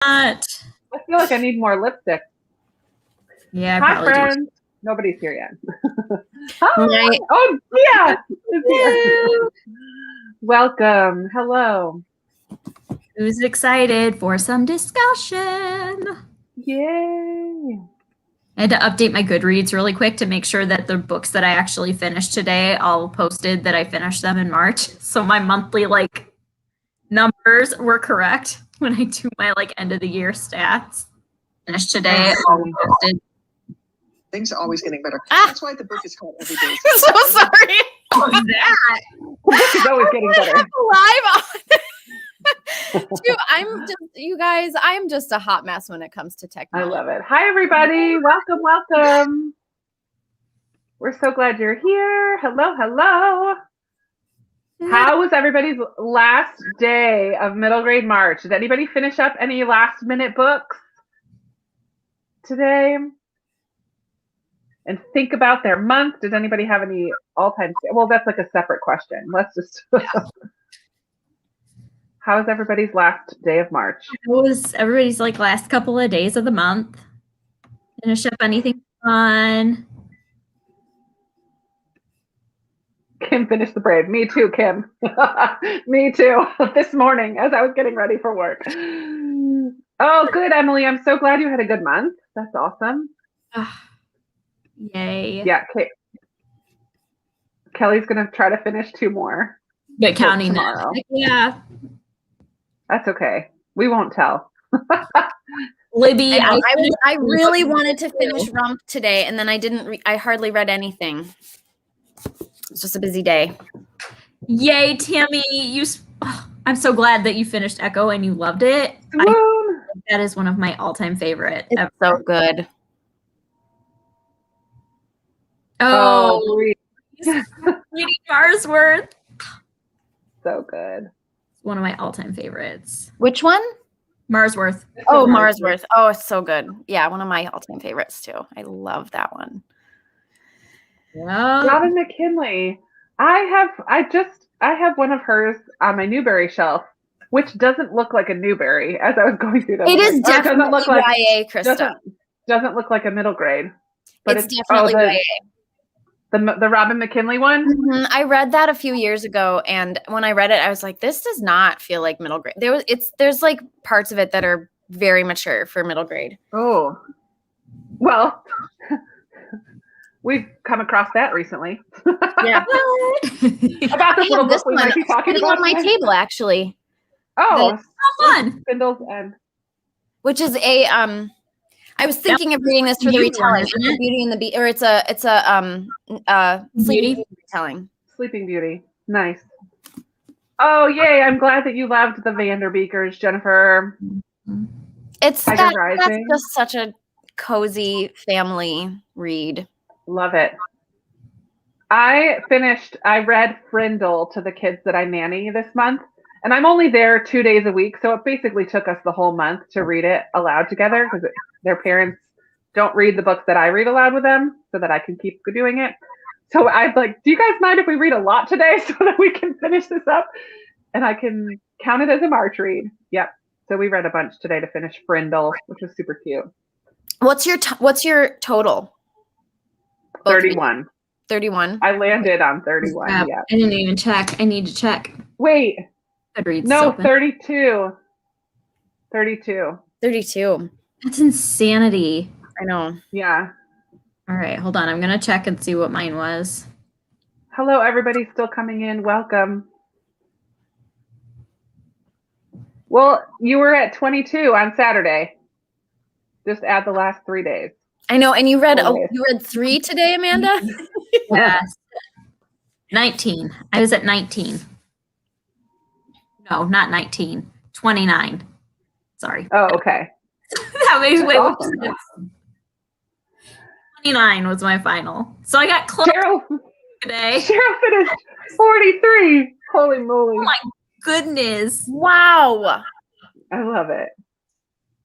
I feel like I need more lipstick. Yeah, Hi, friends. do. Nobody's here yet. Hi. Oh, yeah. Welcome. Hello. Who's excited for some discussion? Yay. I had to update my Goodreads really quick to make sure that the books that I actually finished today all posted that I finished them in March. So my monthly numbers were correct when I do my end of the year stats. Finished today, all posted. Things are always getting better. That's why the book is called Every Day. I'm so sorry. What was that? The book is always getting better. Live on. Dude, you guys, I'm just a hot mess when it comes to technology. I love it. Hi, everybody. Welcome, welcome. We're so glad you're here. Hello, hello. How was everybody's last day of middle grade March? Did anybody finish up any last minute books today? And think about their month. Does anybody have any all-time? Well, that's like a separate question. Let's just. How was everybody's last day of March? How was everybody's last couple of days of the month? Finish up anything fun? Kim finished the Brave. Me too, Kim. Me too. This morning as I was getting ready for work. Oh, good, Emily. I'm so glad you had a good month. That's awesome. Yay. Yeah, Kelly's going to try to finish 2 more. But counting tomorrow. Yeah. That's okay. We won't tell. Libby, I really wanted to finish Rump today, and then I didn't. I hardly read anything. It's just a busy day. Yay, Tammy! I'm so glad that you finished Echo and you loved it. That is one of my all-time favorite. It's so good. Oh, reading Marsworth. So good. It's one of my all-time favorites. Which one? Marsworth. Oh, Marsworth. Oh, it's so good. Yeah, one of my all-time favorites too. I love that one. Yeah. Robin McKinley. I have one of hers on my Newbery shelf, which doesn't look like a Newbery as I was going through them. It is definitely doesn't look like YA, Krista. Doesn't look like a middle grade. But it's definitely YA. The Robin McKinley one? Mm-hmm. I read that a few years ago, and when I read it, I was like, this does not feel like middle grade. There's parts of it that are very mature for middle grade. Oh. Well, we've come across that recently. Yeah. About this little book we might be talking about on my table, actually. Oh, fun. Spindle's End. Which is I was thinking of reading this for the retelling. It's a Beauty and the Beast, or it's a Sleeping Beauty retelling. Sleeping Beauty. Nice. Oh, yay. I'm glad that you loved the Vanderbeekers, Jennifer. That's just such a cozy family read. Love it. I read Frindle to the kids that I nanny this month, and I'm only there 2 days a week, so it basically took us the whole month to read it aloud together because their parents don't read the books that I read aloud with them so that I can keep doing it. So I'm like, do you guys mind if we read a lot today so that we can finish this up and I can count it as a March read? Yep. So we read a bunch today to finish Frindle, which was super cute. What's your total? 31. 31. I landed on 31. Yeah. I didn't even check. I need to check. Wait. Goodreads. No, 32. 32. 32. That's insanity. I know. Yeah. All right, hold on. I'm going to check and see what mine was. Hello, everybody still coming in. Welcome. Well, you were at 22 on Saturday. Just add the last 3 days. I know. And you read 3 today, Amanda? Yes. 19. I was at 19. No, not 19. 29. Sorry. Oh, okay. That makes way more awesome. sense. 29 was my final. So I got close today. Cheryl finished 43. Holy moly. Oh my goodness. Wow. I love it.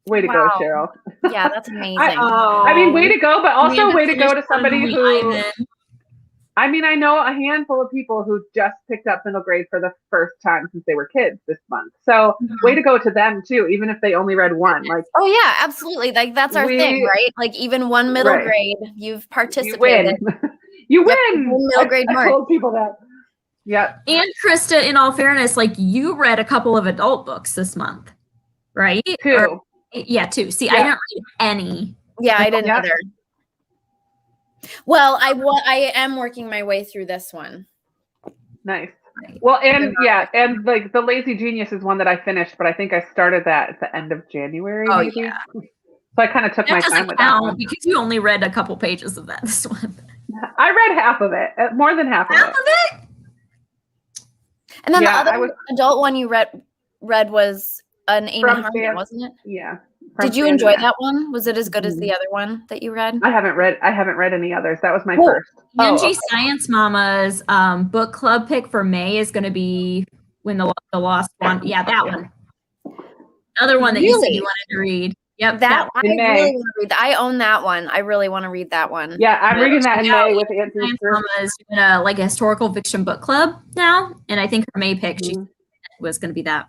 Way to go, Cheryl. Yeah, that's amazing. I mean, way to go, but also way to go to somebody who I mean, I know a handful of people who just picked up middle grade for the first time since they were kids this month. So way to go to them too, even if they only read one. Like, oh yeah, absolutely. Like that's our thing, right? Like even one middle grade, you've participated. You win. Middle grade I told people that. Yep. And Krista, in all fairness, like you read a couple of adult books this month, right? Two. Two. See, I didn't read any. Yeah, I didn't either. Well, I am working my way through this one. Nice. Well, and and like The Lazy Genius is one that I finished, but I think I started that at the end of January. Oh, maybe. yeah. So I kind of took my time with that one. Because you only read a couple pages of that this month. I read half of it, more than half of it. And then the other adult one you read was an Amy Harmon, wasn't it? Yeah. Did you enjoy that one? Was it as good as the other one that you read? I haven't read any others. That was my first. Angie Science Mama's book club pick for May is going to be When the Lost One. Yeah, that one. Another one that you said you wanted to read. Yep, that one. I really want to read that. I own that one. I really want to read that one. Yeah, I'm reading that in May with Angie Science Mama is doing a historical fiction book club now, and I think her May pick she was going to be that.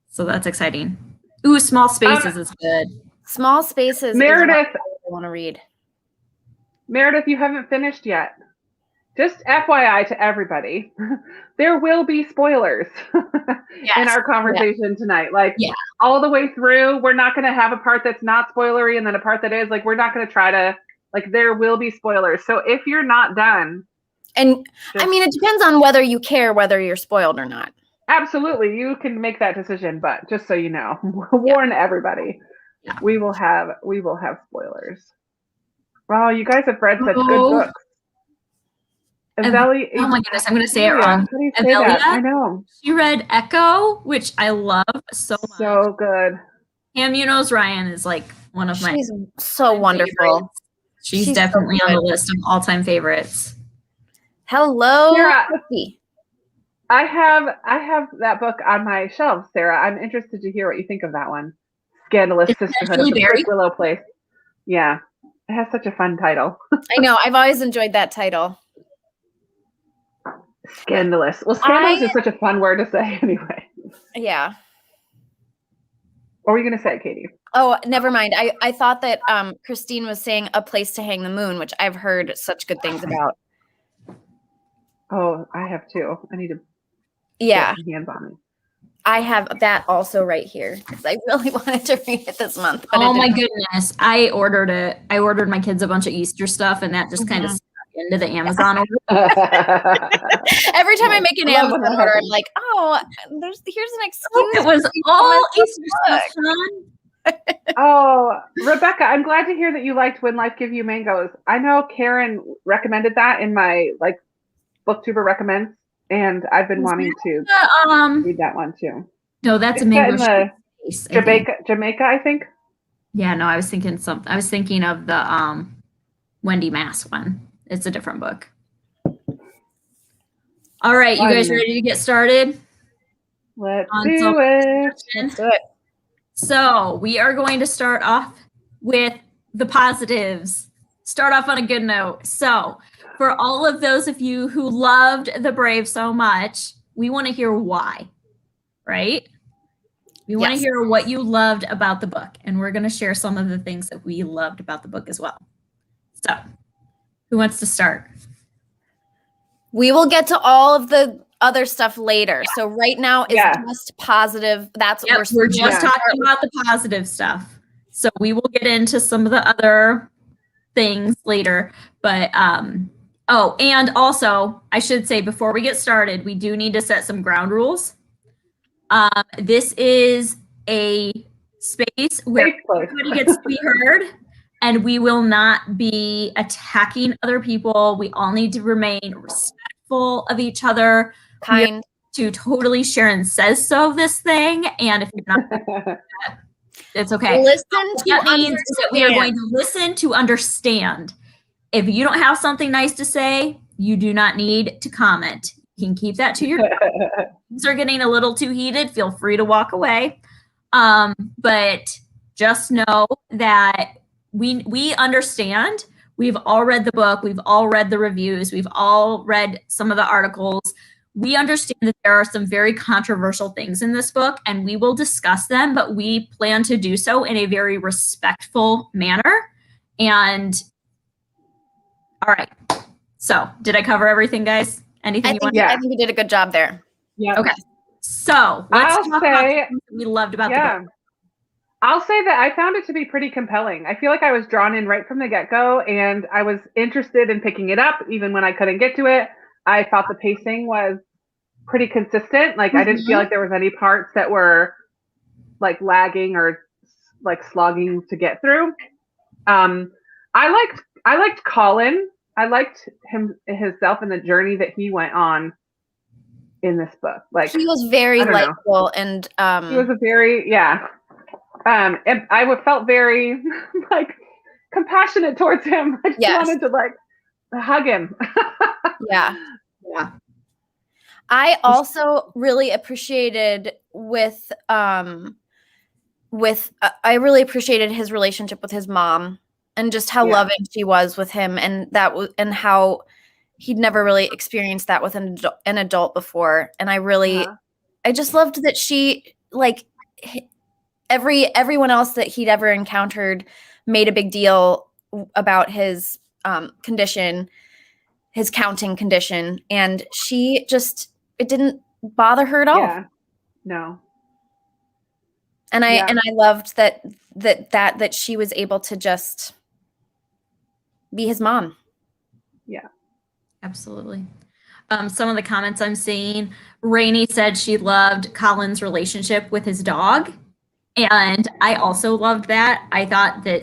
So that's exciting. Ooh, Small Spaces is good. Small Spaces. Meredith, I want to read. Meredith, you haven't finished yet. Just FYI to everybody, there will be spoilers in our conversation tonight. Like all the way through, we're not going to have a part that's not spoilery and then a part that is. Like we're not going to try to, there will be spoilers. So if you're not done. And I mean, it depends on whether you care whether you're spoiled or not. Absolutely. You can make that decision, but just so you know, warn everybody. Yeah. We will have spoilers. Wow, you guys have read such good books. Oh my goodness, I'm going to say it wrong. Avelia, I know. She read Echo, which I love so much. So good. Pam Munoz Ryan is one of my. She's so wonderful. Favorites. She's definitely on the list of all-time favorites. Hello, Sarah, I have that book on my shelf, Sarah. I'm interested to hear what you think of that one. Scandalous Sisterhood of the Willow Place. Yeah, it has such a fun title. I know. I've always enjoyed that title. Scandalous. Well, scandalous is such a fun word to say anyway. Yeah. What were you going to say, Katie? Oh, never mind. I thought that Christine was saying A Place to Hang the Moon, which I've heard such good things about. Oh, I have too. I need to get my hands on it. I have that also right here because I really wanted to read it this month. But oh my goodness. I ordered it. I ordered my kids a bunch of Easter stuff and that just kind of into the Amazon order. Every time I make an Amazon order, I'm like, here's an excuse. It was all Easter stuff, Sean. Oh, Rebecca, I'm glad to hear that you liked When Life Gives You Mangoes. I know Karen recommended that in my BookTuber recommends, and I've been wanting to read that one too. No, that's a mango. Jamaica, I think. Yeah, no, I was thinking something. I was thinking of the Wendy Mass one. It's a different book. All right, you guys ready to get started? Let's do it. Let's do it. So we are going to start off with the positives. Start off on a good note. So for all of those of you who loved The Brave so much, we want to hear why, right? We want to hear what you loved about the book. And we're going to share some of the things that we loved about the book as well. So who wants to start? We will get to all of the other stuff later. So right now is just positive. That's what we're just talking about the positive stuff. So we will get into some of the other things later. But and also I should say before we get started, we do need to set some ground rules. This is a space where everybody gets to be heard. And we will not be attacking other people. We all need to remain respectful of each other. Kind. To totally Sharon says so this thing. And if you're not, it's okay. Listen that means that we are going to listen to understand. If you don't have something nice to say, you do not need to comment. You can keep that to yourself. Things are getting a little too heated. Feel free to walk away. But just know that we understand. We've all read the book. We've all read the reviews. We've all read some of the articles. We understand that there are some very controversial things in this book, and we will discuss them, but we plan to do so in a very respectful manner. And all right. So did I cover everything, guys? Anything you want? Yeah. I think you did a good job there. Yeah. Okay. So let's I'll talk about say- the things that we loved about the Yeah. book. I'll say that I found it to be pretty compelling. I feel like I was drawn in right from the get-go, and I was interested in picking it up even when I couldn't get to it. I thought the pacing was pretty consistent. Like I didn't feel like there was any parts that were like lagging or like slogging to get through. I liked Colin. I liked himself and the journey that he went on in this book. Like He was very I don't know. likable and he was a very and I felt very like compassionate towards him. I just Yes. wanted to like hug him. yeah. Yeah. I also really appreciated I really appreciated his relationship with his mom and just how Yeah. loving she was with him, and and how he'd never really experienced that with an adult before. And I just loved that she, like, everyone else that he'd ever encountered made a big deal about his condition, his counting condition, and she just, it didn't bother her at all. Yeah. No. And Yeah. I loved that she was able to just be his mom. Absolutely. Some of the comments I'm seeing, Rainey said she loved Colin's relationship with his dog. And I also loved that. I thought that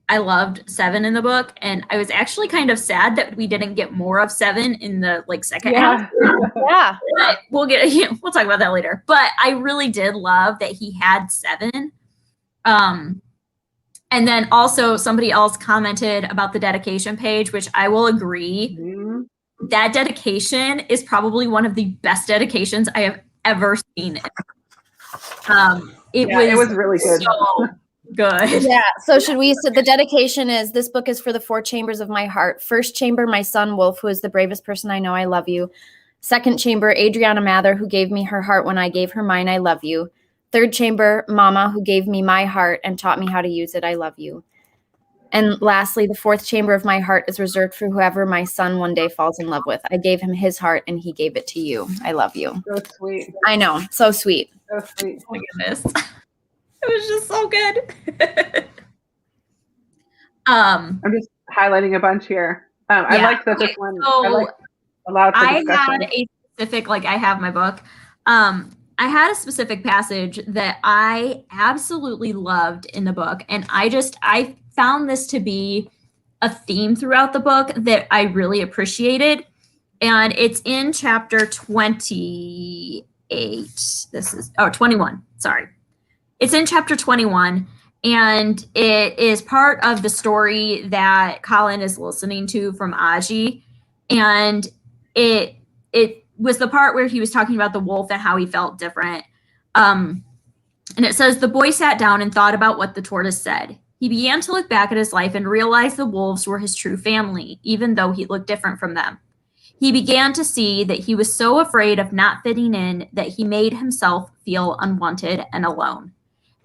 I loved Seven in the book. And I was actually kind of sad that we didn't get more of Seven in the second half. Yeah. But we'll talk about that later. But I really did love that he had Seven. And then also somebody else commented about the dedication page, which I will agree. Mhm. That dedication is probably one of the best dedications I have ever seen. It was really good. So good. Yeah. So the dedication is, this book is for the 4 chambers of my heart. First chamber, my son, Wolf, who is the bravest person I know. I love you. Second chamber, Adriana Mather, who gave me her heart when I gave her mine. I love you. Third chamber, Mama, who gave me my heart and taught me how to use it. I love you. And lastly, the 4th chamber of my heart is reserved for whoever my son one day falls in love with. I gave him his heart and he gave it to you. I love you. So sweet. I know. So sweet. So sweet. Oh my goodness. It was just so good. I'm just highlighting a bunch here. I Yeah. liked that this Okay, one so I liked allowed for I discussion. had a specific, I have my book. I had a specific passage that I absolutely loved in the book. And I found this to be a theme throughout the book that I really appreciated. And it's in chapter 28. 21. Sorry. It's in chapter 21. And it is part of the story that Colin is listening to from Aji. And it was the part where he was talking about the wolf and how he felt different. And it says, the boy sat down and thought about what the tortoise said. He began to look back at his life and realized the wolves were his true family, even though he looked different from them. He began to see that he was so afraid of not fitting in that he made himself feel unwanted and alone.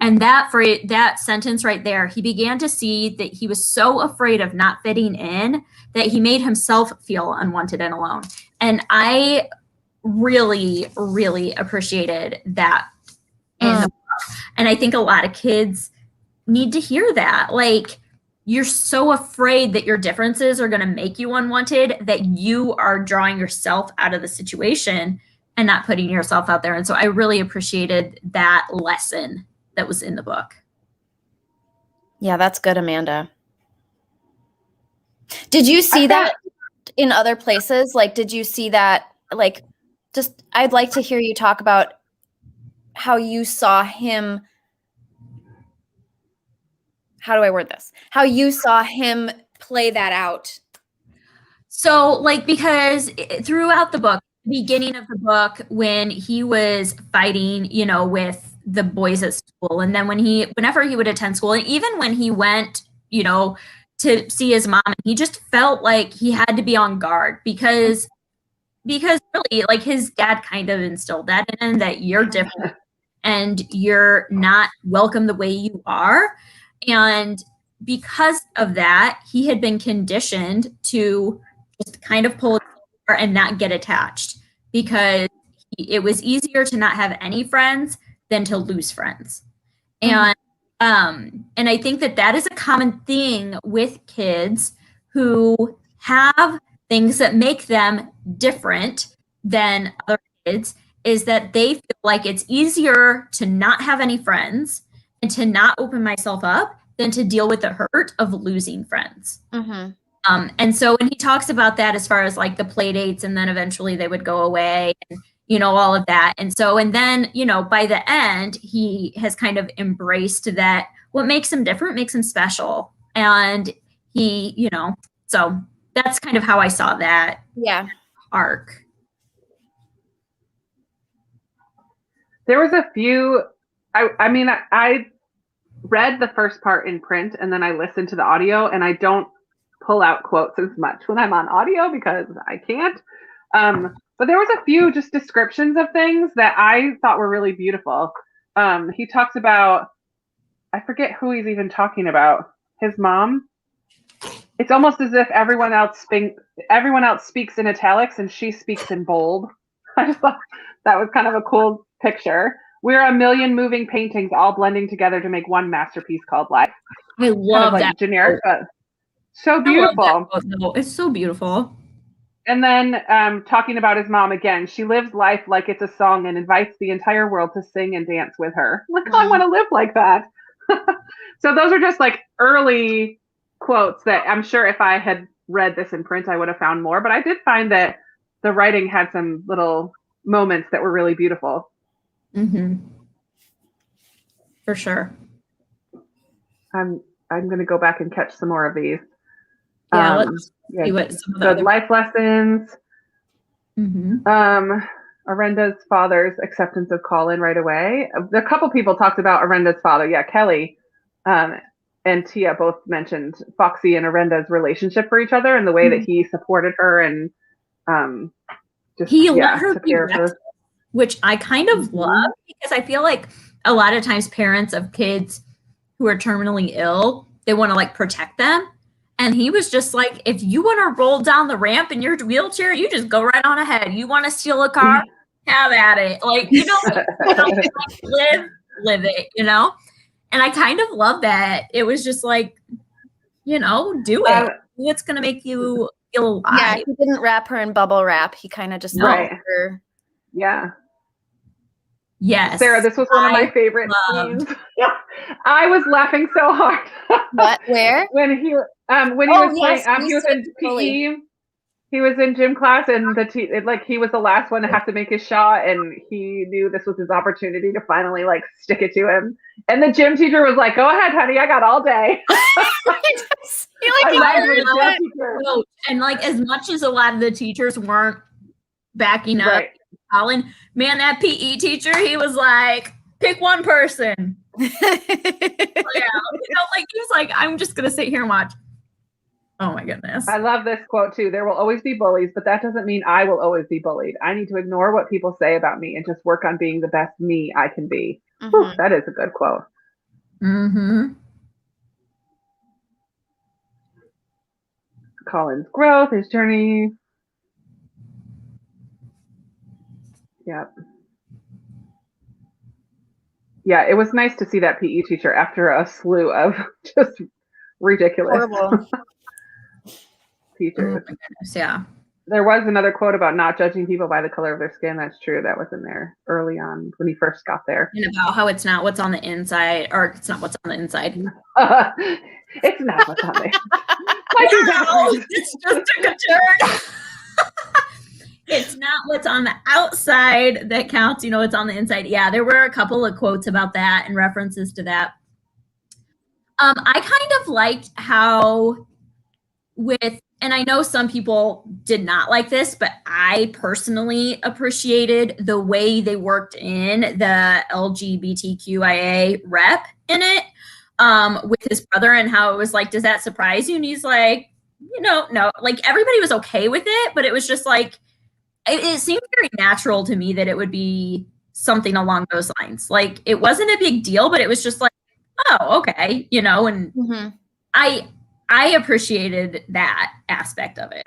And that sentence right there, he began to see that he was so afraid of not fitting in that he made himself feel unwanted and alone. And I really, really appreciated that in the book. And I think a lot of kids need to hear that. Like, you're so afraid that your differences are going to make you unwanted that you are drawing yourself out of the situation and not putting yourself out there. And so I really appreciated that lesson that was in the book. Yeah, that's good, Amanda. Did you see that in other places? Like, did you see that? Like, just, I'd like to hear you talk about how you saw him. How do I word this? How you saw him play that out. So, because throughout the book, beginning of the book, when he was fighting, with the boys at school, and then whenever he would attend school, and even when he went, to see his mom, and he just felt like he had to be on guard because really, like, his dad kind of instilled that in him, that you're different and you're not welcome the way you are. And because of that, he had been conditioned to just kind of pull it over and not get attached, because it was easier to not have any friends than to lose friends. And I think that is a common thing with kids who have things that make them different than other kids, is that they feel like it's easier to not have any friends and to not open myself up than to deal with the hurt of losing friends. And so when he talks about that, as far as like the play dates, and then eventually they would go away, and, you know, all of that. And so, and then, you know, by the end, he has kind of embraced that what makes him different makes him special. And he, you know, so that's kind of how I saw that arc. There was a few, I mean, I read the first part in print and then I listened to the audio, and I don't pull out quotes as much when I'm on audio because I can't. But there was a few just descriptions of things that I thought were really beautiful. He talks about, I forget who he's even talking about, his mom. It's almost as if everyone else speaks in italics and she speaks in bold. I just thought that was kind of a cool picture. We're a million moving paintings all blending together to make one masterpiece called life. I love kind of that. Generic, but so beautiful. No, it's so beautiful. And then talking about his mom again, she lives life like it's a song and invites the entire world to sing and dance with her. Like, I want to live like that. So those are just like early quotes that I'm sure if I had read this in print, I would have found more. But I did find that the writing had some little moments that were really beautiful. For sure. I'm going to go back and catch some more of these. Let's see what some of the good life lessons. Arenda's father's acceptance of call-in right away. A couple people talked about Arenda's father. Yeah, Kelly and Tia both mentioned Foxy and Arenda's relationship for each other and the way that he supported her and just let her took be care of her. Which I kind of love, because I feel like a lot of times parents of kids who are terminally ill, they want to like protect them. And he was just like, if you want to roll down the ramp in your wheelchair, you just go right on ahead. You want to steal a car? Have at it. Like, you know, live it, you know? And I kind of love that. It was just like, you know, do it. What's going to make you feel alive? Yeah, he didn't wrap her in bubble wrap. He kind of just Right. her. Yeah. Yes. Sarah, this was one of my favorite scenes. I was laughing so hard. What? Where? When he was playing, he was in PE. He was in gym class, and he was the last one to have to make his shot, and he knew this was his opportunity to finally like stick it to him. And the gym teacher was like, "Go ahead, honey, I got all day." And like, as much as a lot of the teachers weren't backing up Colin, man, that PE teacher, he was like, pick one person. Like, he was like, I'm just gonna sit here and watch. Oh my goodness. I love this quote too. There will always be bullies, but that doesn't mean I will always be bullied. I need to ignore what people say about me and just work on being the best me I can be. Whew, that is a good quote. Colin's growth, his journey. Yep. Yeah, it was nice to see that PE teacher after a slew of just ridiculous teachers. Oh my goodness, yeah. There was another quote about not judging people by the color of their skin. That's true. That was in there early on when he first got there. And about how it's not what's on the inside, or it's not what's on the inside. It's not what's on there. It's just took a turn. It's not what's on the outside that counts, you know, it's on the inside. Yeah, there were a couple of quotes about that and references to that. I kind of liked how and I know some people did not like this, but I personally appreciated the way they worked in the LGBTQIA rep in it. with his brother and how it was like, does that surprise you? And he's like, no, like everybody was okay with it, but it was just like, it seemed very natural to me that it would be something along those lines. Like it wasn't a big deal, but it was just like, oh, okay, and Mm-hmm. I appreciated that aspect of it.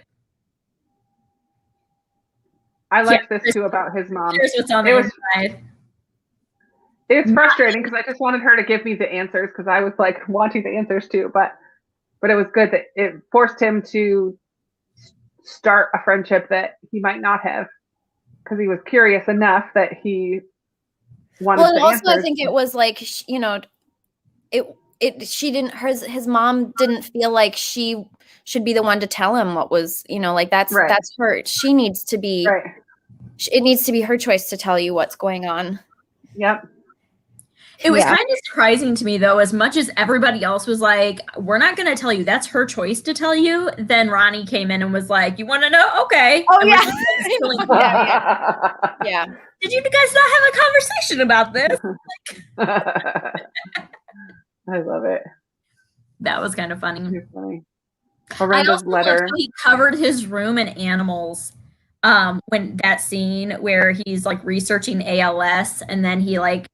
I liked this too about his mom. Here's what's on the inside. It's frustrating because I just wanted her to give me the answers because I was like wanting the answers too, but it was good that it forced him to start a friendship that he might not have because he was curious enough that he wanted well, and the also answers. I think it was like, she didn't, his mom didn't feel like she should be the one to tell him what was, like that's her. She needs to be, it needs to be her choice to tell you what's going on. Yep. It was kind of surprising to me, though, as much as everybody else was like, we're not going to tell you. That's her choice to tell you. Then Ronnie came in and was like, you want to know? Okay. Oh, and yeah. Yeah. Did you guys not have a conversation about this? I love it. That was kind of funny. Funny. I also letter. Loved how he covered his room in animals. When that scene where he's like researching ALS and then he like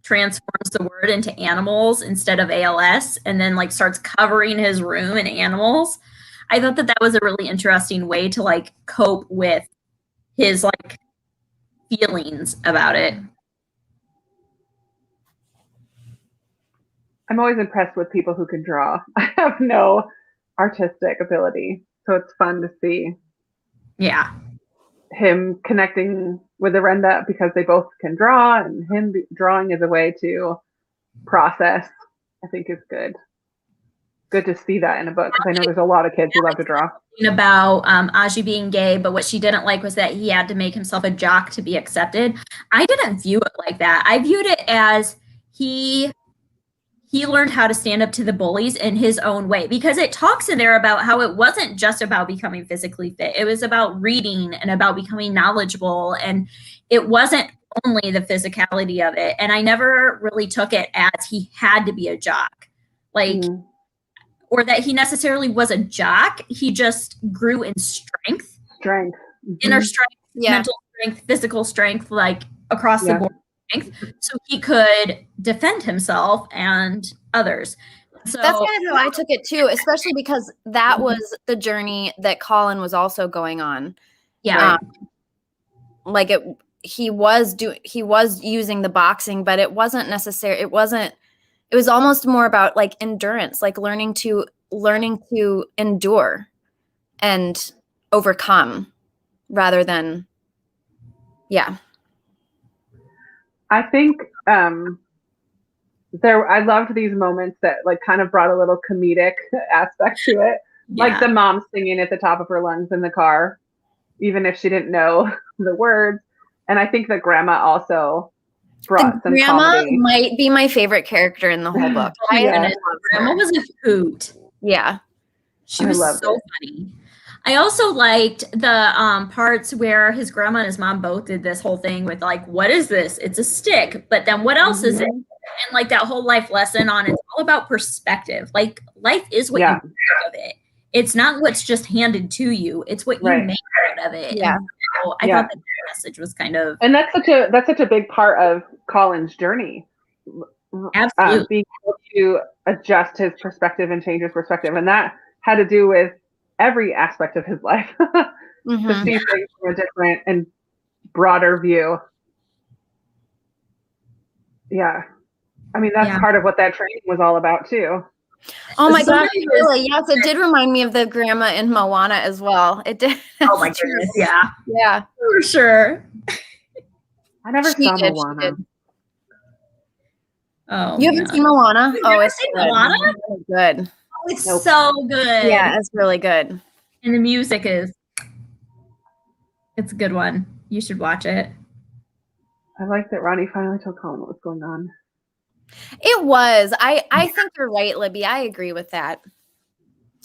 transforms the word into animals instead of ALS and then like starts covering his room in animals. I thought that was a really interesting way to like cope with his like feelings about it. I'm always impressed with people who can draw. I have no artistic ability, so it's fun to see. Yeah. Him connecting with Arenda because they both can draw, and him drawing as a way to process, I think is good. Good to see that in a book because I know there's a lot of kids who love to draw. About Aji being gay, but what she didn't like was that he had to make himself a jock to be accepted. I didn't view it like that. I viewed it as he learned how to stand up to the bullies in his own way, because it talks in there about how it wasn't just about becoming physically fit. It was about reading and about becoming knowledgeable. And it wasn't only the physicality of it. And I never really took it as he had to be a jock, like, or that he necessarily was a jock. He just grew in strength, inner strength, mental strength, physical strength, like across the board. So he could defend himself and others. So that's kind of how I took it too, especially because that was the journey that Colin was also going on. Yeah. Like he was using the boxing, but it wasn't necessary. It was almost more about like endurance, like learning to endure and overcome rather than, I think I loved these moments that like kind of brought a little comedic aspect to it. Yeah. Like the mom singing at the top of her lungs in the car, even if she didn't know the words. And I think that grandma also brought some comedy. Might be my favorite character in the whole book. Grandma was a hoot. Yeah. She was so funny. I also liked the parts where his grandma and his mom both did this whole thing with like, what is this? It's a stick. But then what else is it? And like that whole life lesson on it's all about perspective. Like life is what you make of it. It's not what's just handed to you. It's what you make out of it. Yeah. And so I thought that message was kind of, and that's such a big part of Colin's journey. Absolutely. Being able to adjust his perspective and change his perspective. And that had to do with every aspect of his life to see things from a different and broader view. Yeah. I mean, that's part of what that training was all about too. Oh my gosh, really? Yes, it did remind me of the grandma in Moana as well. It did. Oh my goodness, yeah. Yeah. For sure. I never saw Moana. Oh, you haven't seen Moana? Oh, it's Moana? Really good. Oh, it's so good. Yeah, it's really good. And the music it's a good one. You should watch it. I like that Ronnie finally told Colin what was going on. It was. I think you're right, Libby. I agree with that.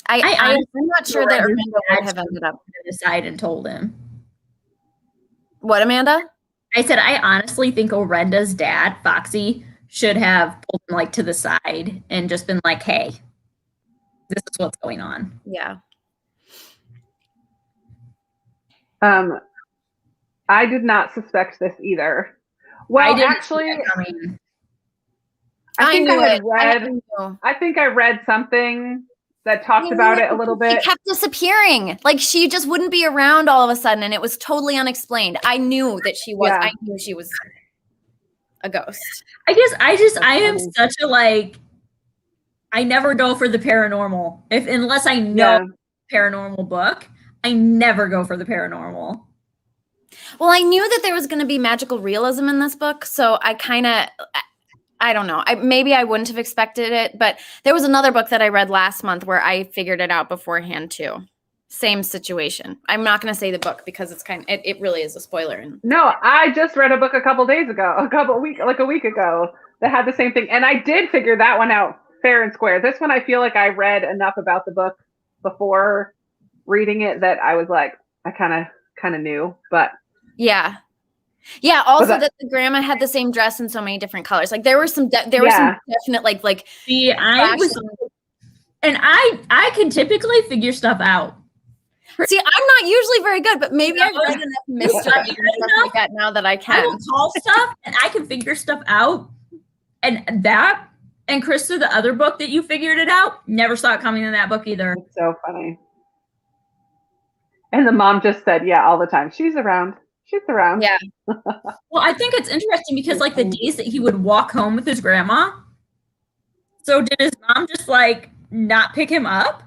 I'm not sure that Amanda would have ended up aside and told him. What, Amanda? I said I honestly think Orenda's dad, Foxy, should have pulled him like to the side and just been like, hey, this is what's going on. Yeah. I did not suspect this either. Well, I didn't see actually, that coming. I think I knew had it. read. I think I read something that talked about it a little bit. She kept disappearing. Like she just wouldn't be around all of a sudden, and it was totally unexplained. I knew that she was. Yeah. I knew she was a ghost. I am such a like. I never go for the paranormal unless I know paranormal book. I never go for the paranormal. Well, I knew that there was going to be magical realism in this book, so I kind of, I don't know. Maybe I wouldn't have expected it, but there was another book that I read last month where I figured it out beforehand too. Same situation. I'm not going to say the book because it's it really is a spoiler. No, I just read a book a week ago that had the same thing, and I did figure that one out fair and square. This one, I feel like I read enough about the book before reading it that I was like, I kind of knew, but. Yeah. Also, that the grandma had the same dress in so many different colors. Like there were some definite like. See, I can typically figure stuff out. See, I'm not usually very good, but maybe I've read enough mystery and stuff like that now that I can. I will call stuff and I can figure stuff out, and that. And Krista, the other book that you figured it out, never saw it coming in that book either. It's so funny. And the mom just said, yeah, all the time. She's around. Yeah. Well, I think it's interesting because like the days that he would walk home with his grandma. So did his mom just like not pick him up?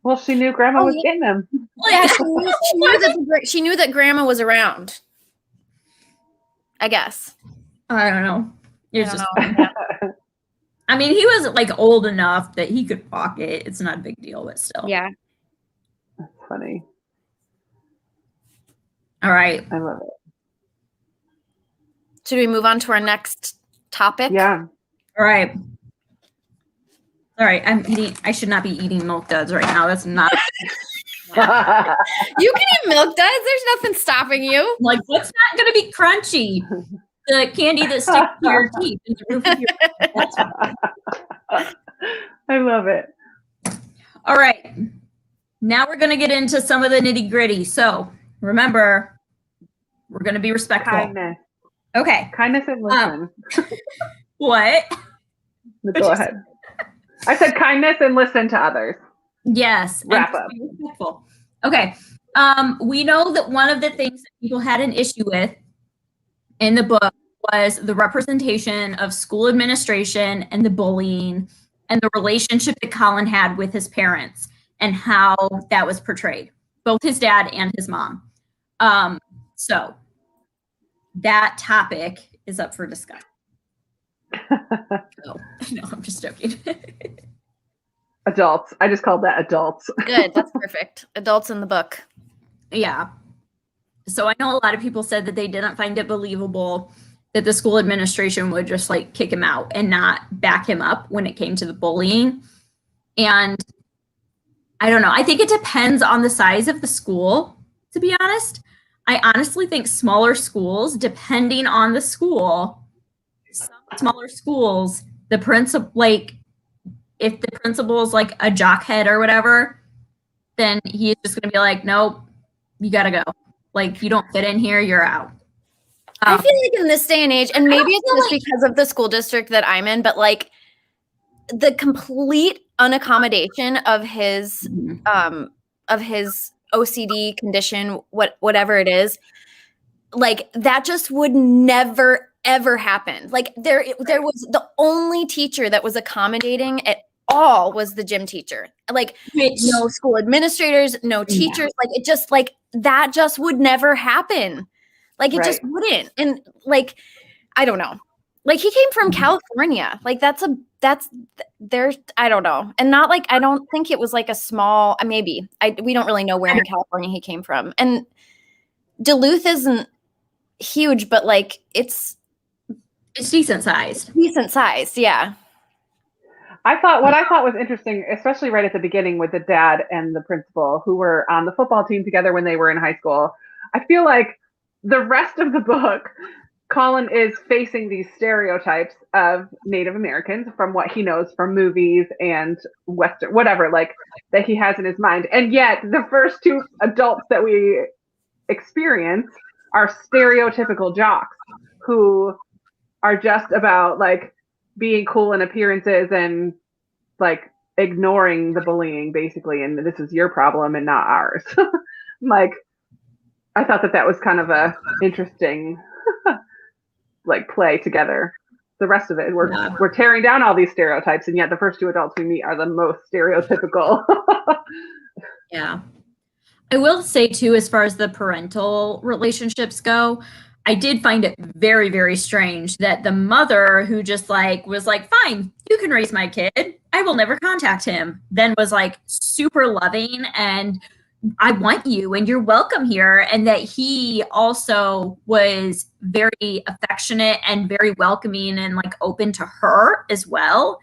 Well, she knew grandma was getting him. Yeah, she knew that grandma was around. I guess. I don't know. I mean, he was like old enough that he could walk it. It's not a big deal, but still. Yeah. That's funny. All right. I love it. Should we move on to our next topic? Yeah. All right. All right. I should not be eating Milk Duds right now. That's not. You can eat Milk Duds. There's nothing stopping you. Like, what's not going to be crunchy? The candy that sticks to your teeth. In the roof of your That's fine. I love it. All right. Now we're going to get into some of the nitty gritty. So remember, we're going to be respectful. Kindness. Okay. Kindness and listen. What? Go ahead. I said kindness and listen to others. Yes. Wrap up. Be respectful. Okay. We know that one of the things that people had an issue with in the book was the representation of school administration and the bullying and the relationship that Colin had with his parents and how that was portrayed, both his dad and his mom. So that topic is up for discussion. No, I'm just joking. Adults. I just called that adults. Good. That's perfect. Adults in the book. Yeah. So I know a lot of people said that they didn't find it believable that the school administration would just like kick him out and not back him up when it came to the bullying. And I don't know. I think it depends on the size of the school, to be honest. I honestly think smaller schools, depending on the school, some smaller schools, the principal, like if the principal is like a jockhead or whatever, then he's just going to be like, nope, you got to go. Like, if you don't fit in here, you're out. I feel like in this day and age, and maybe it's just because of the school district that I'm in, but like the complete unaccommodation of his OCD condition, whatever it is, like that just would never ever happen. Like there was the only teacher that was accommodating at all was the gym teacher. Like no school administrators, no teachers. Like it just like that just would never happen. Like it just wouldn't. And like I don't know. Like he came from California. Like there's I don't know. And not like I don't think it was like a small we don't really know where in California he came from. And Duluth isn't huge, but like it's decent sized. Decent sized, yeah. I thought was interesting, especially right at the beginning with the dad and the principal who were on the football team together when they were in high school. I feel like the rest of the book, Colin is facing these stereotypes of Native Americans from what he knows from movies and Western, whatever, like that he has in his mind. And yet the first two adults that we experience are stereotypical jocks who are just about like being cool in appearances and like ignoring the bullying basically. And this is your problem and not ours. Like, I thought that was kind of a interesting like play together. The rest of it, we're tearing down all these stereotypes, and yet the first two adults we meet are the most stereotypical. Yeah. I will say too, as far as the parental relationships go, I did find it very, very strange that the mother who just like was like, fine, you can raise my kid, I will never contact him, then was like super loving and I want you and you're welcome here. And that he also was very affectionate and very welcoming and like open to her as well.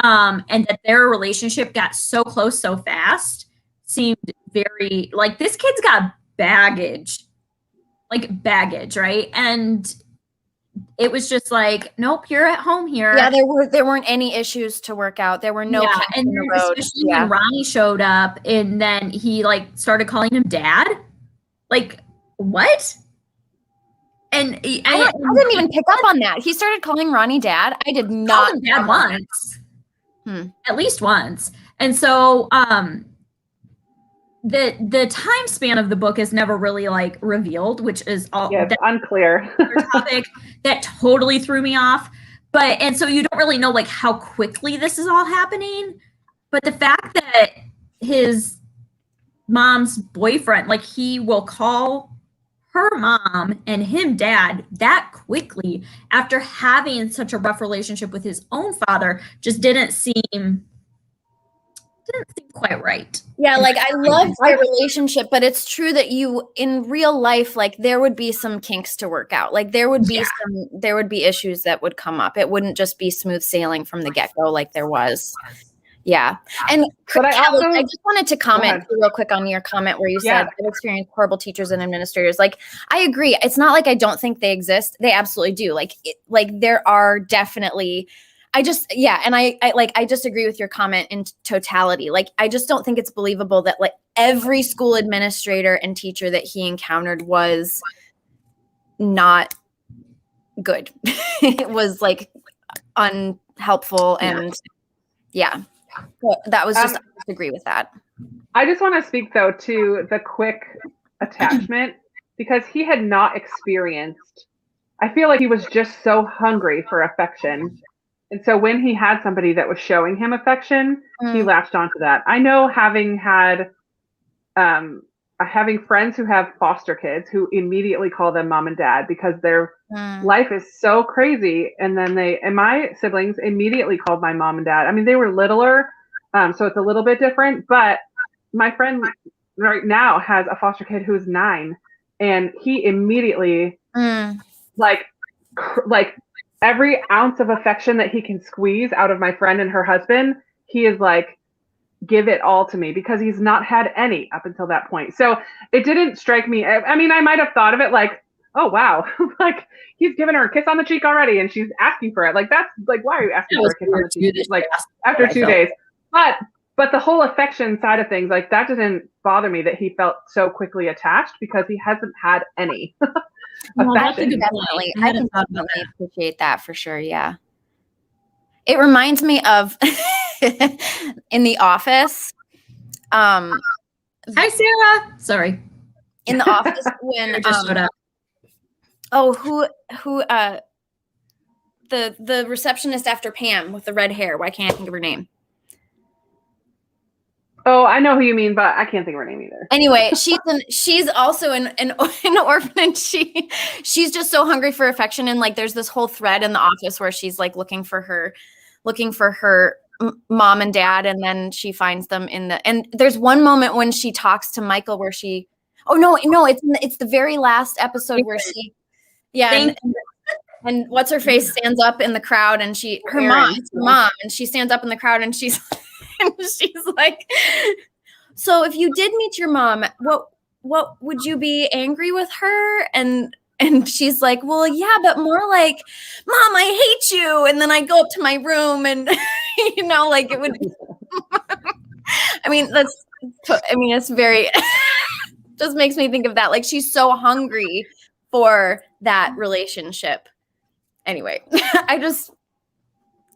And that their relationship got so close so fast seemed very like this kid's got baggage, right? And it was just like, nope, you're at home here. Yeah, there weren't any issues to work out. There were no and in the road. Especially when Ronnie showed up and then he like started calling him dad. Like, what? And I didn't even pick up on that. He started calling Ronnie dad. I did not call him dad once. At least once. And so the time span of the book is never really like revealed, which is all unclear. Topic that totally threw me off. And so you don't really know like how quickly this is all happening. But the fact that his mom's boyfriend, like he will call her mom and him dad that quickly after having such a rough relationship with his own father just didn't seem quite right. Yeah, like I love their relationship, but it's true that you in real life, like there would be some kinks to work out. Like there would be issues that would come up. It wouldn't just be smooth sailing from the get-go like there was. Yeah. And but I just wanted to comment real quick on your comment where you said I've experienced horrible teachers and administrators. Like I agree. It's not like I don't think they exist. They absolutely do. Like there are definitely I just agree with your comment in totality. Like, I just don't think it's believable that like every school administrator and teacher that he encountered was not good. It was like unhelpful and that was just, I just agree with that. I just want to speak though to the quick attachment because he had not experienced, I feel like he was just so hungry for affection. And so when he had somebody that was showing him affection, he latched onto that. I know having friends who have foster kids who immediately call them mom and dad because their life is so crazy. And then my siblings immediately called my mom and dad. I mean, they were littler, so it's a little bit different. But my friend right now has a foster kid who's 9, and he immediately like every ounce of affection that he can squeeze out of my friend and her husband, he is like, give it all to me because he's not had any up until that point. So it didn't strike me. I mean, I might have thought of it like, oh, wow, like he's given her a kiss on the cheek already and she's asking for it. Like, that's like, why are you asking for a kiss on the cheek? Like after 2 days. But the whole affection side of things, like that didn't bother me that he felt so quickly attached because he hasn't had any. Well, that's a good point. I can definitely appreciate that for sure. Yeah. It reminds me of in The Office. Hi, Sarah. Sorry. In The Office when just showed up. The receptionist after Pam with the red hair. Why can't I think of her name? Oh, I know who you mean, but I can't think of her name either. Anyway, she's also an orphan, and she's just so hungry for affection. And like, there's this whole thread in The Office where she's like looking for her mom and dad, and then she finds them and there's one moment when she talks to Michael where it's the very last episode where she and what's her face stands up in the crowd and her mom and she stands up in the crowd and she's like, so if you did meet your mom, what would you be angry with her? And And she's like, well, yeah, but more like, Mom, I hate you. And then I go up to my room and, like it would, it's very, just makes me think of that. Like she's so hungry for that relationship. Anyway, I just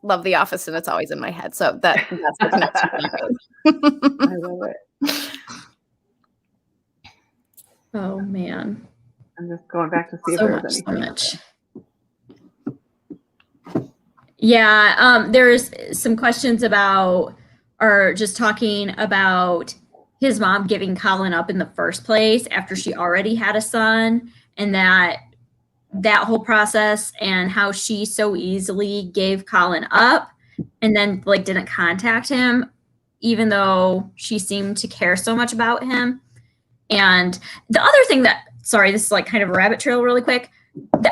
love The Office and it's always in my head. So that's the connection. I love it. Oh man. I'm just going back to see if So there's much, so anything. much. Yeah, there's some questions about, or just talking about his mom giving Colin up in the first place after she already had a son, and that whole process and how she so easily gave Colin up and then like didn't contact him, even though she seemed to care so much about him. And the other thing that, sorry, this is like kind of a rabbit trail really quick. The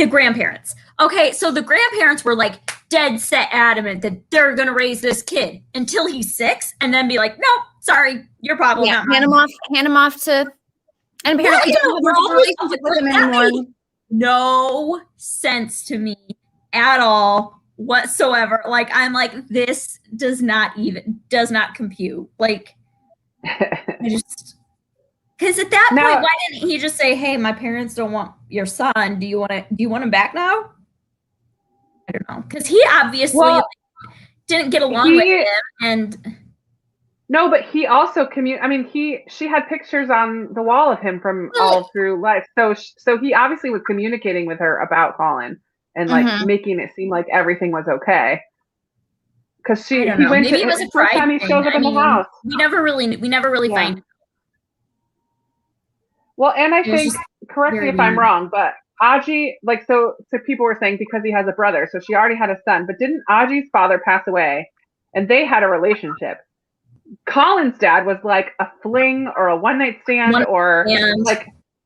grandparents. Okay, so the grandparents were like dead set adamant that they're going to raise this kid until he's 6 and then be like, no, sorry, your problem. Yeah, hand him off to, and apparently don't have a relationship with him anymore. No sense to me at all whatsoever. Like, I'm like, this does not compute. Like, I just, because at that point, why didn't he just say, hey, my parents don't want your son. Do you want him back now? I don't know. Because he obviously didn't get along with him. And no, but he also she had pictures on the wall of him from all through life. So he obviously was communicating with her about Colin and like making it seem like everything was okay. Because he went maybe it was a first time he shows up in the house. We never really find him. Well, and I think, correct me if I'm wrong, but Aji, like, so people were saying because he has a brother, so she already had a son, but didn't Aji's father pass away and they had a relationship? Colin's dad was like a fling or a one-night stand like,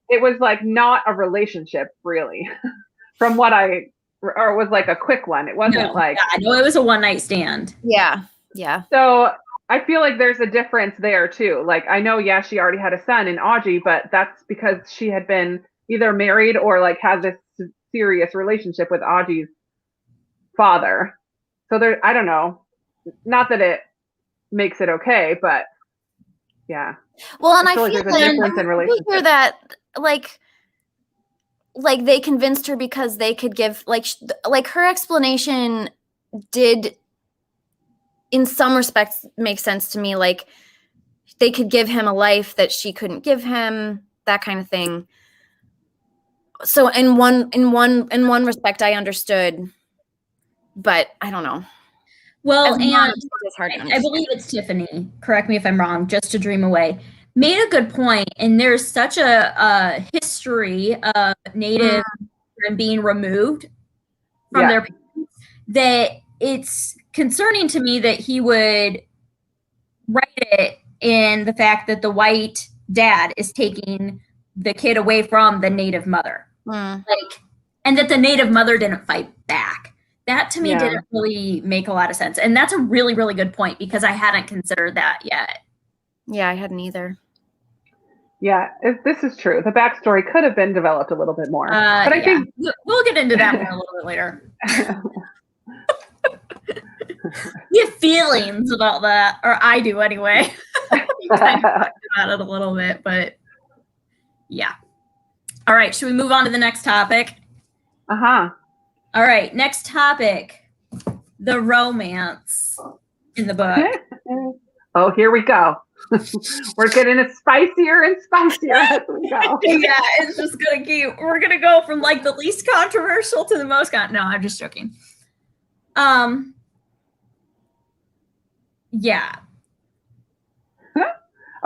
it was like not a relationship really from what or it was like a quick one. It wasn't it was a one-night stand. Yeah. So I feel like there's a difference there too. Like, I know, she already had a son in Aji, but that's because she had been either married or like had this serious relationship with Aji's father. So there, I don't know. Not that it makes it okay, but yeah. Well, and I feel like there's a difference in relationship. hear that like they convinced her because they could give like her explanation did in some respects make sense to me. Like they could give him a life that she couldn't give him, that kind of thing. So in one respect I understood, but I don't know. Well, and it's hard to I believe it's Tiffany, correct me if I'm wrong, Just to Dream Away, made a good point. And there's such a history of Native children being removed from their parents that it's concerning to me that he would write it in the fact that the white dad is taking the kid away from the Native mother. Like, and that the Native mother didn't fight back. That to me didn't really make a lot of sense. And that's a really, really good point because I hadn't considered that yet. Yeah, I hadn't either. Yeah, this is true. The backstory could have been developed a little bit more. But I think we'll get into that more a little bit later. We have feelings about that, or I do anyway. We kind of talked about it a little bit, but yeah. All right, should we move on to the next topic? All right, next topic, the romance in the book. Oh, here we go. We're getting it spicier and spicier as we go. Yeah, it's just we're gonna go from like the least controversial to the most no, I'm just joking. Yeah.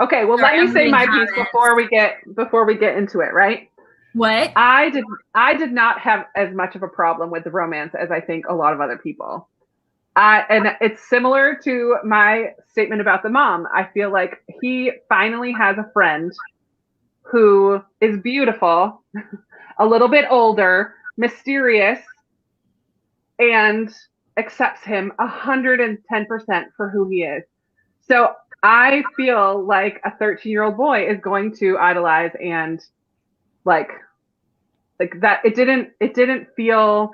Okay, well, let me say my piece before we get into it, right? What? I did not have as much of a problem with the romance as I think a lot of other people. And it's similar to my statement about the mom. I feel like he finally has a friend who is beautiful, a little bit older, mysterious, and accepts him 110% for who he is. So I feel like a 13-year-old boy is going to idolize and like that. It didn't feel,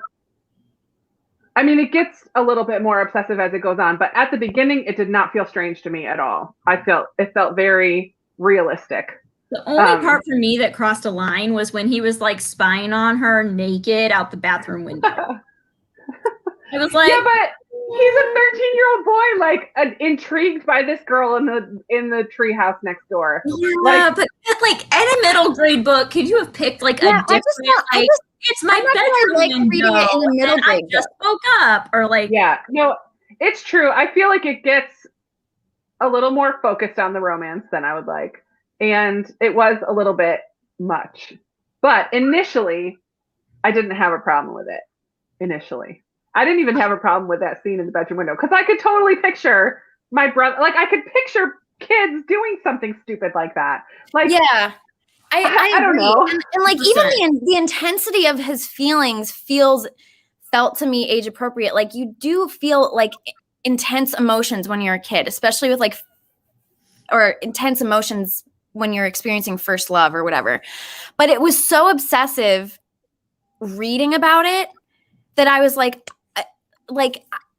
I mean, it gets a little bit more obsessive as it goes on, but at the beginning, it did not feel strange to me at all. It felt very realistic. The only part for me that crossed a line was when he was like spying on her naked out the bathroom window. I was like, yeah, but he's a 13-year-old boy, like intrigued by this girl in the treehouse next door. Yeah, but like in a middle grade book, could you have picked like a different it's my bedroom window, reading it in a middle grade I just woke up, or like yeah, no, it's true. I feel like it gets a little more focused on the romance than I would like, and it was a little bit much. But initially, I didn't have a problem with it. Initially, I didn't even have a problem with that scene in the bedroom window because I could totally picture my brother. Like I could picture kids doing something stupid like that. Like yeah. I don't know. And like 100%. Even the intensity of his feelings felt to me age appropriate. Like you do feel like intense emotions when you're a kid, especially with like, or intense emotions when you're experiencing first love or whatever. But it was so obsessive reading about it that I was like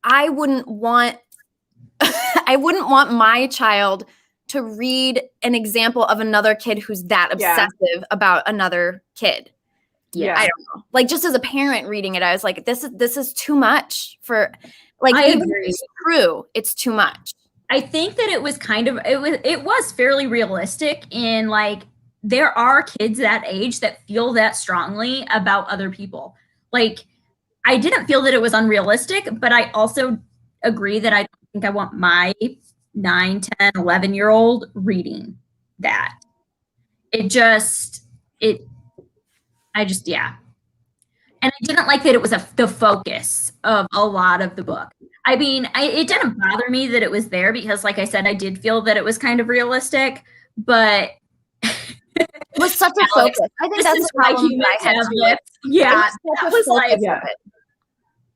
I wouldn't want my child to read an example of another kid who's that obsessive about another kid. Yeah. I don't know. Like just as a parent reading it, I was like, this is too much for like, I even agree. if it's true, it's too much. I think that it was it was fairly realistic in like there are kids that age that feel that strongly about other people. Like I didn't feel that it was unrealistic, but I also agree that I don't think I want my 9, 10, 11-year-old reading that. Yeah. And I didn't like that it was the focus of a lot of the book. I mean, it didn't bother me that it was there because, like I said, I did feel that it was kind of realistic, but it was such a focus. I think that's the problem that I had too. Yeah, that was like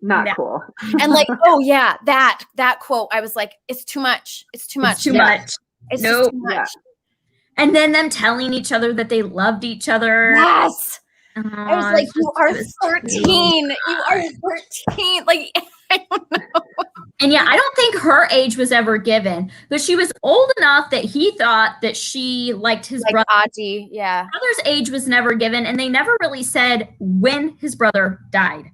not cool. And like, oh yeah, that quote, I was like, it's too much. It's too much. It's too much. It's just too much. Yeah. And then them telling each other that they loved each other. Yes. I was like, you are 13. You are 13. Like, I don't know. And yeah, I don't think her age was ever given, but she was old enough that he thought that she liked his brother. Audie, yeah. Brother's age was never given, and they never really said when his brother died.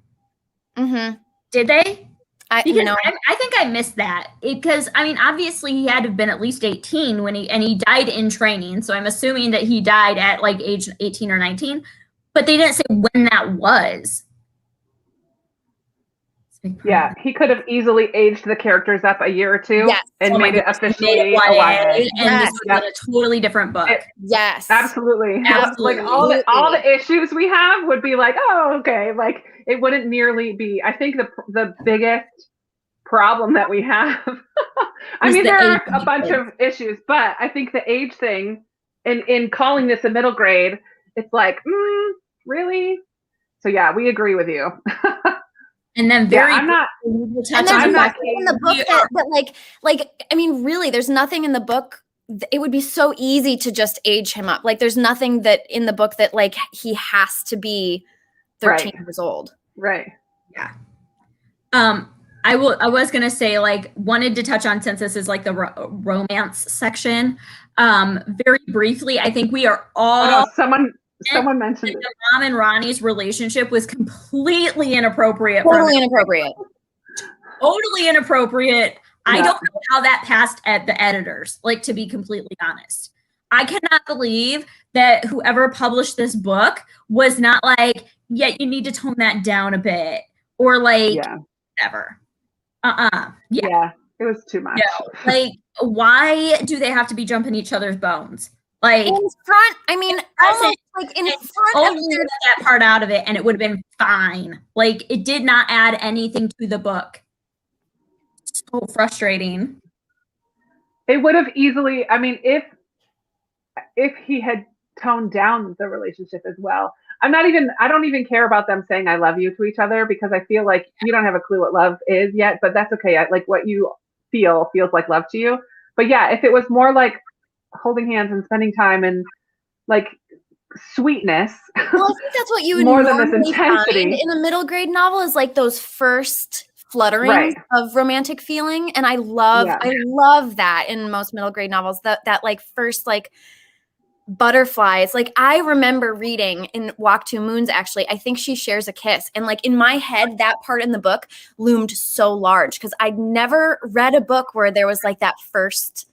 Mm-hmm. Did they? I think I missed that because I mean, obviously he had to have been at least 18 when he died in training. So I'm assuming that he died at like age 18 or 19, but they didn't say when that was. Yeah, he could have easily aged the characters up a year or two and made it officially a YA. And this was a totally different book. Yes. Absolutely. Absolutely. Like all the issues we have would be like, oh, okay. Like it wouldn't nearly be. I think the biggest problem that we have, I mean, there are a bunch of issues, but I think the age thing in calling this a middle grade, it's like, really? So yeah, we agree with you. And then I'm not. And there's nothing in the book that like I mean, really, there's nothing in the book. It would be so easy to just age him up. Like, there's nothing that in the book that like he has to be 13 years old. Right. Yeah. I was gonna say wanted to touch on since this is like the romance section. Very briefly, I think we are all. Someone mentioned the Mom and Ronnie's relationship was completely inappropriate. Totally inappropriate. Totally inappropriate. Yeah. I don't know how that passed at the editors, like, to be completely honest. I cannot believe that whoever published this book was not like, yeah, you need to tone that down a bit. Or whatever. Yeah, it was too much. No, like, why do they have to be jumping each other's bones? Like in front, I mean, almost like in front of that part out of it, and it would have been fine. Like, it did not add anything to the book. So frustrating. It would have easily. I mean, if he had toned down the relationship as well. I don't even care about them saying "I love you" to each other because I feel like you don't have a clue what love is yet. But that's okay. Like, what you feels like love to you. But yeah, if it was more like holding hands and spending time and like sweetness. Well, I think that's what you would More than this normally intensity. find in a middle grade novel is like those first flutterings Right. of romantic feeling. And I love that in most middle grade novels, that like first like butterflies. Like I remember reading in Walk Two Moons, actually, I think she shares a kiss. And like in my head, that part in the book loomed so large because I'd never read a book where there was like that first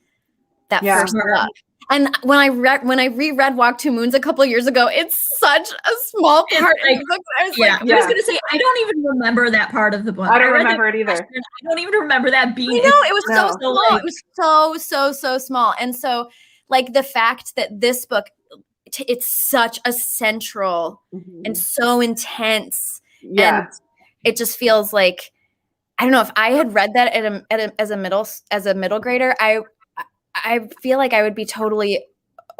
love. And when I reread Walk Two Moons a couple of years ago, it's such a small part of the book. I was I was gonna say I don't even remember that part of the book. I don't remember it either. I don't even remember that being. I know it was so small. It was so small. And so, like the fact that this book, it's such a central and so intense, and it just feels like I don't know if I had read that as a middle grader, I feel like I would be totally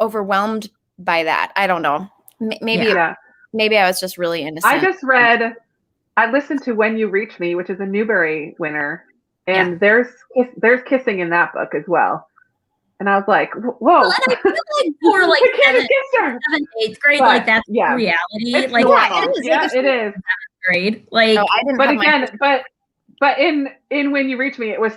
overwhelmed by that. I don't know. Maybe I was just really innocent. I listened to When You Reach Me, which is a Newbery winner, and there's kissing in that book as well. And I was like, whoa. Well, and I feel like for like seventh, 8th grade, like that's reality. It's like normal. It is. Grade. Like, but in When You Reach Me, it was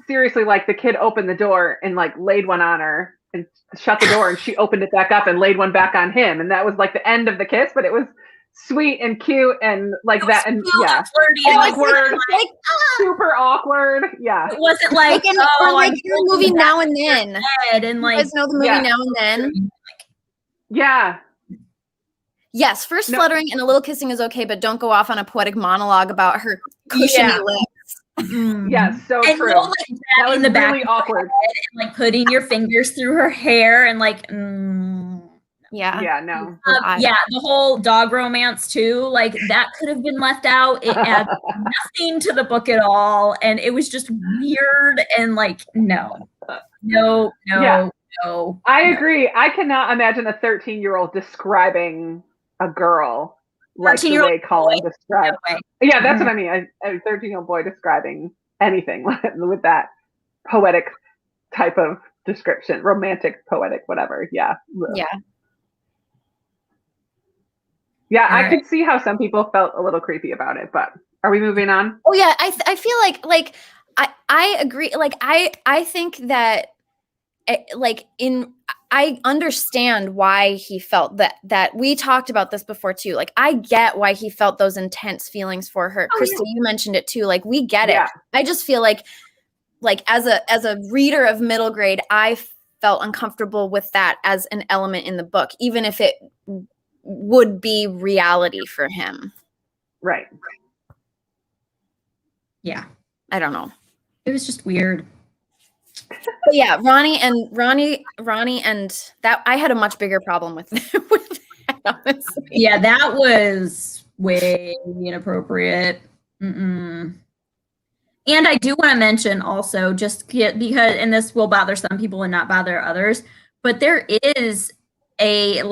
seriously like the kid opened the door and like laid one on her and shut the door, and she opened it back up and laid one back on him, and that was like the end of the kiss. But it was sweet and cute and like that, and flirty and awkward, like super awkward. Yeah, it wasn't like or like your movie Now and Then, and like you guys know the movie Now and Then. Yeah. Yes, first fluttering and a little kissing is okay, but don't go off on a poetic monologue about her cushiony lips. Yeah, so and true. Like, that was the back really awkward. And, like putting your fingers through her hair and like, no. The whole dog romance too. Like that could have been left out. It adds nothing to the book at all, and it was just weird and like no. I agree. I cannot imagine a 13-year-old describing a girl like the way Colin described. Yeah, that's what I mean. A 13-year-old boy describing anything with that poetic type of description, romantic, poetic, whatever. Yeah. I could see how some people felt a little creepy about it, but are we moving on? Oh yeah, I feel like I agree. Like I think that I understand why he felt that we talked about this before too. Like I get why he felt those intense feelings for her. Krista, you mentioned it too. Like we get it. I just feel like as a reader of middle grade, I felt uncomfortable with that as an element in the book, even if it would be reality for him. Right. Yeah. I don't know. It was just weird. But yeah, Ronnie and that I had a much bigger problem with that, honestly. Yeah, that was way inappropriate. And I do want to mention also, just because, and this will bother some people and not bother others, but there is a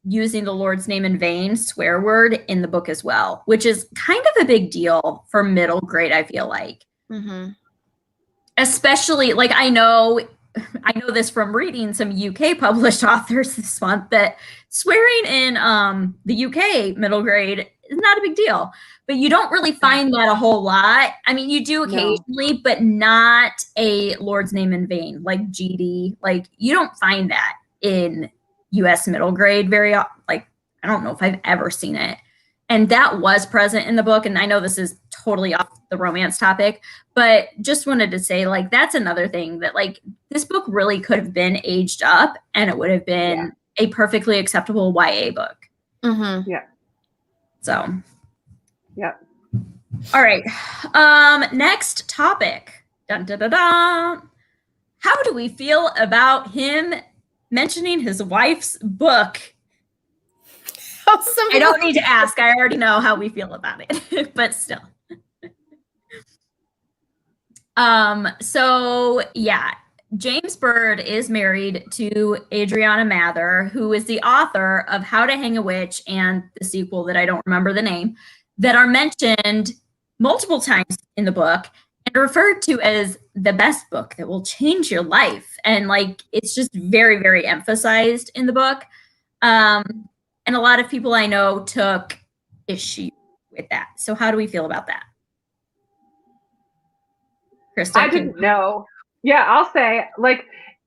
using the Lord's name in vain swear word in the book as well, which is kind of a big deal for middle grade, I feel like. Especially, like, I know this from reading some UK published authors this month, that swearing in the UK middle grade is not a big deal, but you don't really find that a whole lot. I mean, you do occasionally, but not a Lord's name in vain, like GD. Like, you don't find that in US middle grade very, like, I don't know if I've ever seen it. And that was present in the book. And I know this is totally off the romance topic, but just wanted to say, like, that's another thing that, like, this book really could have been aged up and it would have been a perfectly acceptable YA book. Yeah. So. Yeah. All right. Next topic. Dun, dun, dun, dun. How do we feel about him mentioning his wife's book? I don't need to ask. I already know how we feel about it, but still. So yeah, James Bird is married to Adriana Mather, who is the author of How to Hang a Witch and the sequel that I don't remember the name, that are mentioned multiple times in the book and referred to as the best book that will change your life. And like, it's just very, very emphasized in the book. And a lot of people I know took issue with that. So how do we feel about that? Krista, I didn't know. Yeah, I'll say, like,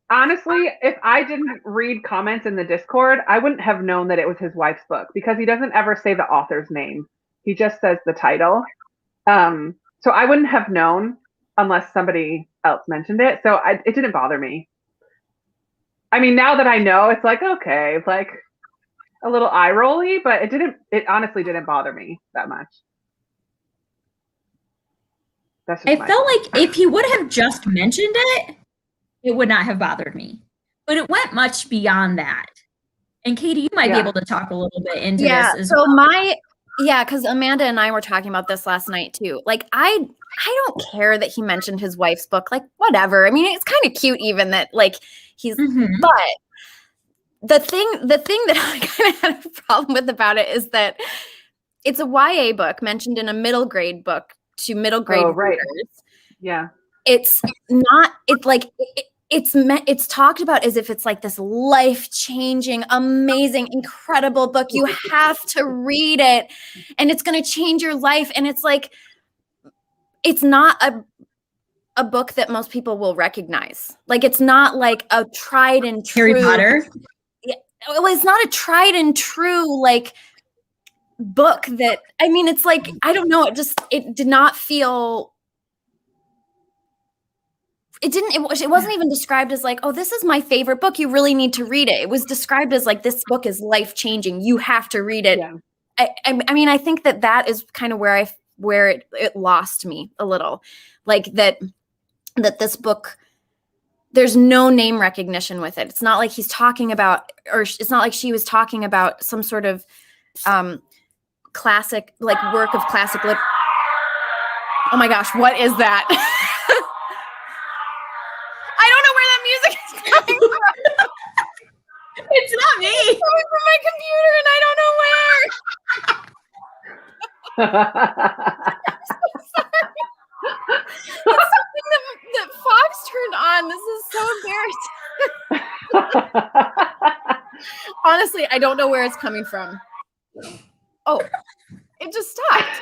honestly, if I didn't read comments in the Discord, I wouldn't have known that it was his wife's book because he doesn't ever say the author's name. He just says the title. So I wouldn't have known unless somebody else mentioned it. So it didn't bother me. I mean, now that I know, it's like, okay, like a little eye rolly, but it honestly didn't bother me that much. That's just I felt like if he would have just mentioned it, it would not have bothered me. But it went much beyond that. And Katie, you might be able to talk a little bit into this as well. Because Amanda and I were talking about this last night too. Like, I don't care that he mentioned his wife's book. Like, whatever. I mean, it's kind of cute even that like he's, but the thing that I kind of had a problem with about it is that it's a YA book mentioned in a middle grade book to middle grade readers. Yeah. It's not, it's like, it's talked about as if it's like this life-changing, amazing, incredible book. You have to read it and it's going to change your life. And it's like, it's not a book that most people will recognize. Like, it's not like a tried and true Harry Potter. Yeah, well, it's not a tried and true like book that, I mean, it's like, I don't know. It did not feel, it wasn't even described as like, oh, this is my favorite book. You really need to read it. It was described as like, this book is life-changing. You have to read it. Yeah. I mean, I think that is kind of where it lost me a little, like that this book, there's no name recognition with it. It's not like he's talking about, or it's not like she was talking about some sort of classic, like work of classic lit. Oh my gosh, what is that? I don't know where that music is coming from. It's not me. It's coming from my computer and I don't know where. I'm so sorry. It's something that Fox turned on. This is so embarrassing. Honestly, I don't know where it's coming from. Oh, it just stopped.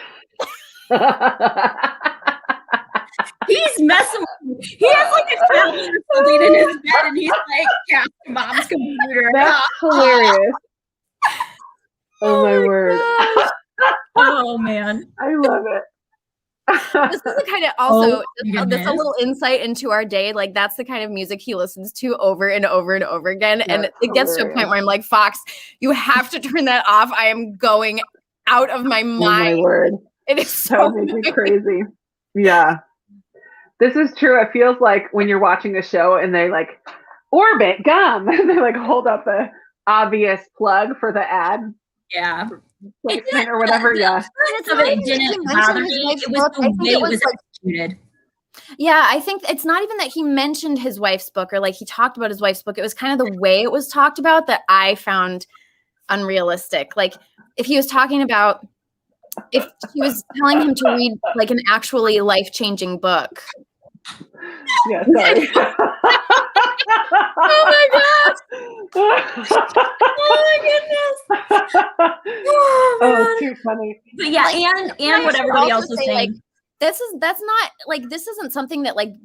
He's messing with me. He has like a tablet or something in his bed and he's like, yeah, mom's computer. That's hilarious. Oh my word. Oh man. I love it. This is the kind of also that's a little insight into our day. Like, that's the kind of music he listens to over and over and over again. That's and it gets to a point where I'm like, Fox, you have to turn that off. I am going out of my mind. Oh my word. It is so makes me crazy. Yeah. This is true. It feels like when you're watching a show and they like orbit gum and they like hold up the obvious plug for the ad. Yeah. Or whatever. Yeah. It didn't bother me. It was the way it was executed. Yeah, I think it's not even that he mentioned his wife's book or like he talked about his wife's book. It was kind of the way it was talked about that I found unrealistic. Like, if he was talking about, if he was telling him to read like an actually life-changing book. Yeah, sorry. Oh my gosh. Oh my goodness. Oh, it's too funny. But yeah, and what everybody else was saying. Like, that's not like, this isn't something that like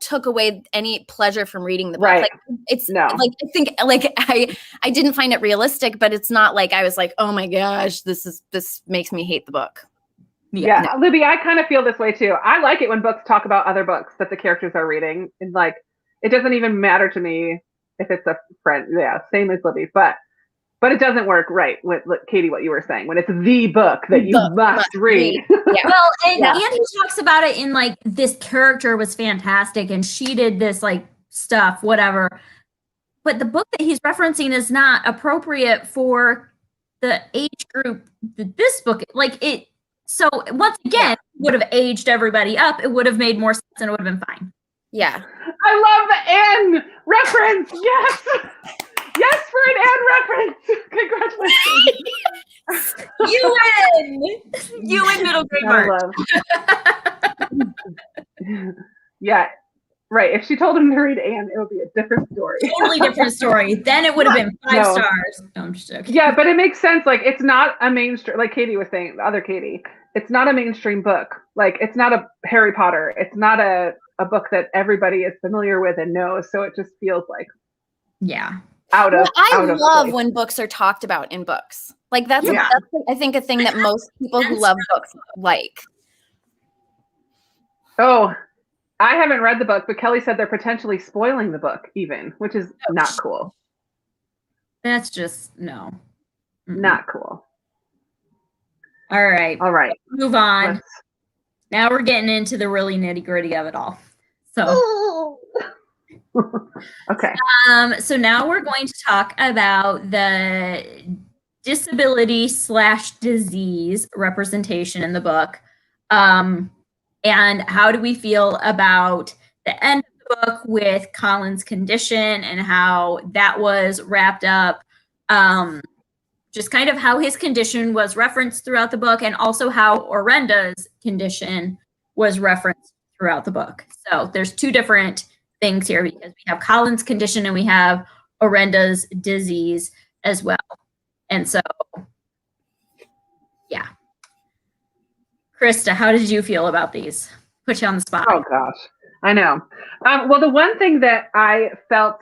took away any pleasure from reading the book. Right. Like, it's like, I think like I didn't find it realistic, but it's not like I was like, oh my gosh, this makes me hate the book. Yeah, no. Libby, I kind of feel this way too. I like it when books talk about other books that the characters are reading, and like, it doesn't even matter to me if it's a friend. Yeah, same as Libby, but it doesn't work right with Katie, what you were saying, when it's the book that you must read. Yeah. Well, and he talks about it in like, this character was fantastic and she did this like stuff, whatever. But the book that he's referencing is not appropriate for the age group that this book, like it. So once again, would have aged everybody up. It would have made more sense and it would have been fine. Yeah. I love the Anne reference. Yes. Yes, for an Anne reference. Congratulations. You win. You win middle grade March. Yeah. Right. If she told him to read Anne, it would be a different story. Totally different story. Then it would have been 5 No. stars. No, I'm just joking. Yeah, but it makes sense. Like, it's not a mainstream, like Katie was saying, the other Katie, it's not a mainstream book. Like, it's not a Harry Potter. It's not a book that everybody is familiar with and knows. So it just feels like Yeah. out of love place. when books are talked about in books. Like that's Yeah. I think a thing that most people who love books like. Oh, I haven't read the book, but Kelly said they're potentially spoiling the book even, which is not cool. That's just no. Not cool. All right. All right. Move on. Now we're getting into the really nitty-gritty of it all. So okay. So now we're going to talk about the disability/disease representation in the book. And how do we feel about the end of the book with Colin's condition and how that was wrapped up? Just kind of how his condition was referenced throughout the book, and also how Orenda's condition was referenced throughout the book. So there's 2 different things here because we have Colin's condition and we have Orenda's disease as well. And so, yeah. Krista, how did you feel about these? Put you on the spot. Oh gosh, I know. Well, the one thing that I felt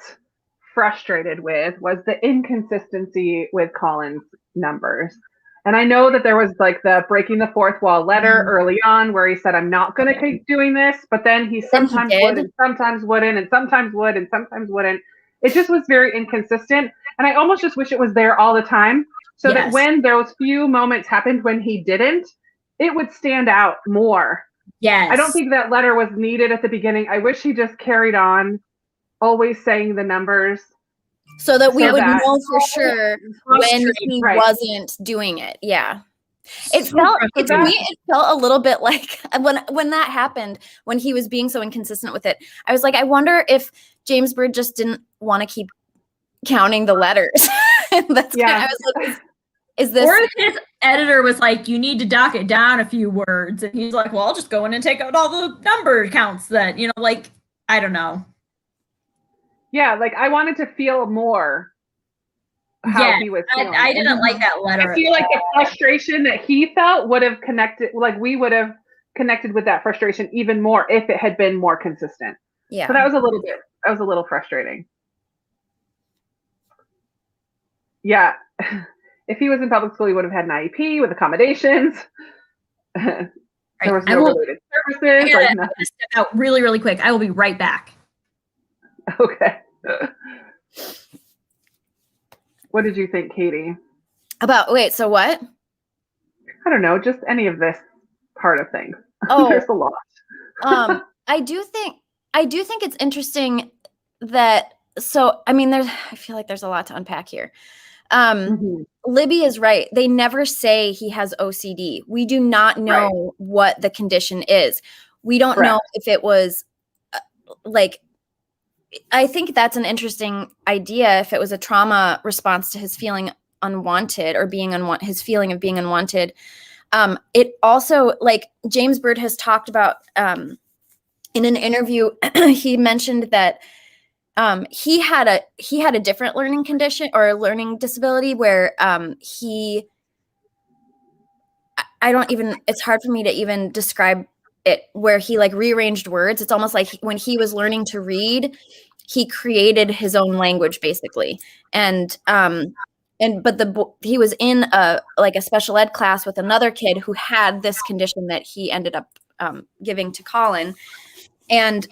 frustrated with was the inconsistency with Colin's numbers. And I know that there was like the breaking the fourth wall letter early on where he said, I'm not going to keep doing this. But then he sometimes would and sometimes wouldn't and sometimes would and sometimes wouldn't. It just was very inconsistent. And I almost just wish it was there all the time so that when those few moments happened when he didn't, it would stand out more. Yes. I don't think that letter was needed at the beginning. I wish he just carried on always saying the numbers. So that we would know for sure when he wasn't doing it. Yeah. It felt a little bit like when that happened, when he was being so inconsistent with it. I was like, I wonder if James Bird just didn't want to keep counting the letters. That's I was like, is this, or if his editor was like, you need to dock it down a few words, and he's like, well, I'll just go in and take out all the number counts that, like, I don't know. Yeah, like I wanted to feel more how he was feeling. I didn't like that letter. I feel like the frustration that he felt would have connected, like we would have connected with that frustration even more if it had been more consistent. Yeah. So that was a little frustrating. Yeah. If he was in public school, he would have had an IEP with accommodations. There was no related services. I gotta step out really, really quick. I will be right back. Okay. What did you think, Katie? So what? I don't know, just any of this part of things. Oh, there's a lot. I do think it's interesting that, I feel like there's a lot to unpack here. Libby is right. They never say he has OCD. We do not know what the condition is. We don't know if it was I think that's an interesting idea. If it was a trauma response to his feeling unwanted or being his feeling of being unwanted. It also, like James Bird has talked about in an interview, he mentioned that he had a different learning condition or learning disability where it's hard for me to even describe it, where he like rearranged words. It's almost like when he was learning to read, he created his own language basically. He was in a special ed class with another kid who had this condition that he ended up giving to Colin. And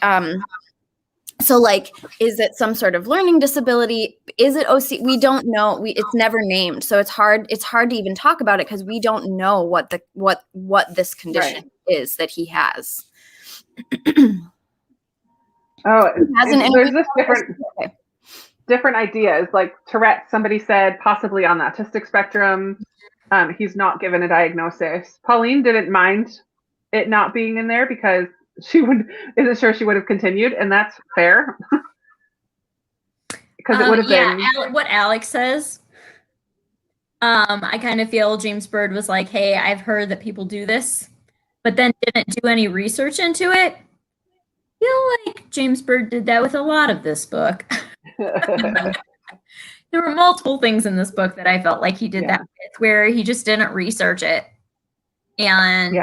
so is it some sort of learning disability? Is it OC? We don't know. It's never named. So it's hard to even talk about it because we don't know what this condition is that he has. There's this different ideas. Like Tourette, somebody said possibly on the autistic spectrum. He's not given a diagnosis. Pauline didn't mind it not being in there because she isn't sure she would have continued, and that's fair. Because it would have been what Alex says. I kind of feel James Bird was like, hey, I've heard that people do this, but then didn't do any research into it. feel like James Bird did that with a lot of this book. There were multiple things in this book that I felt like he did that with, where he just didn't research it and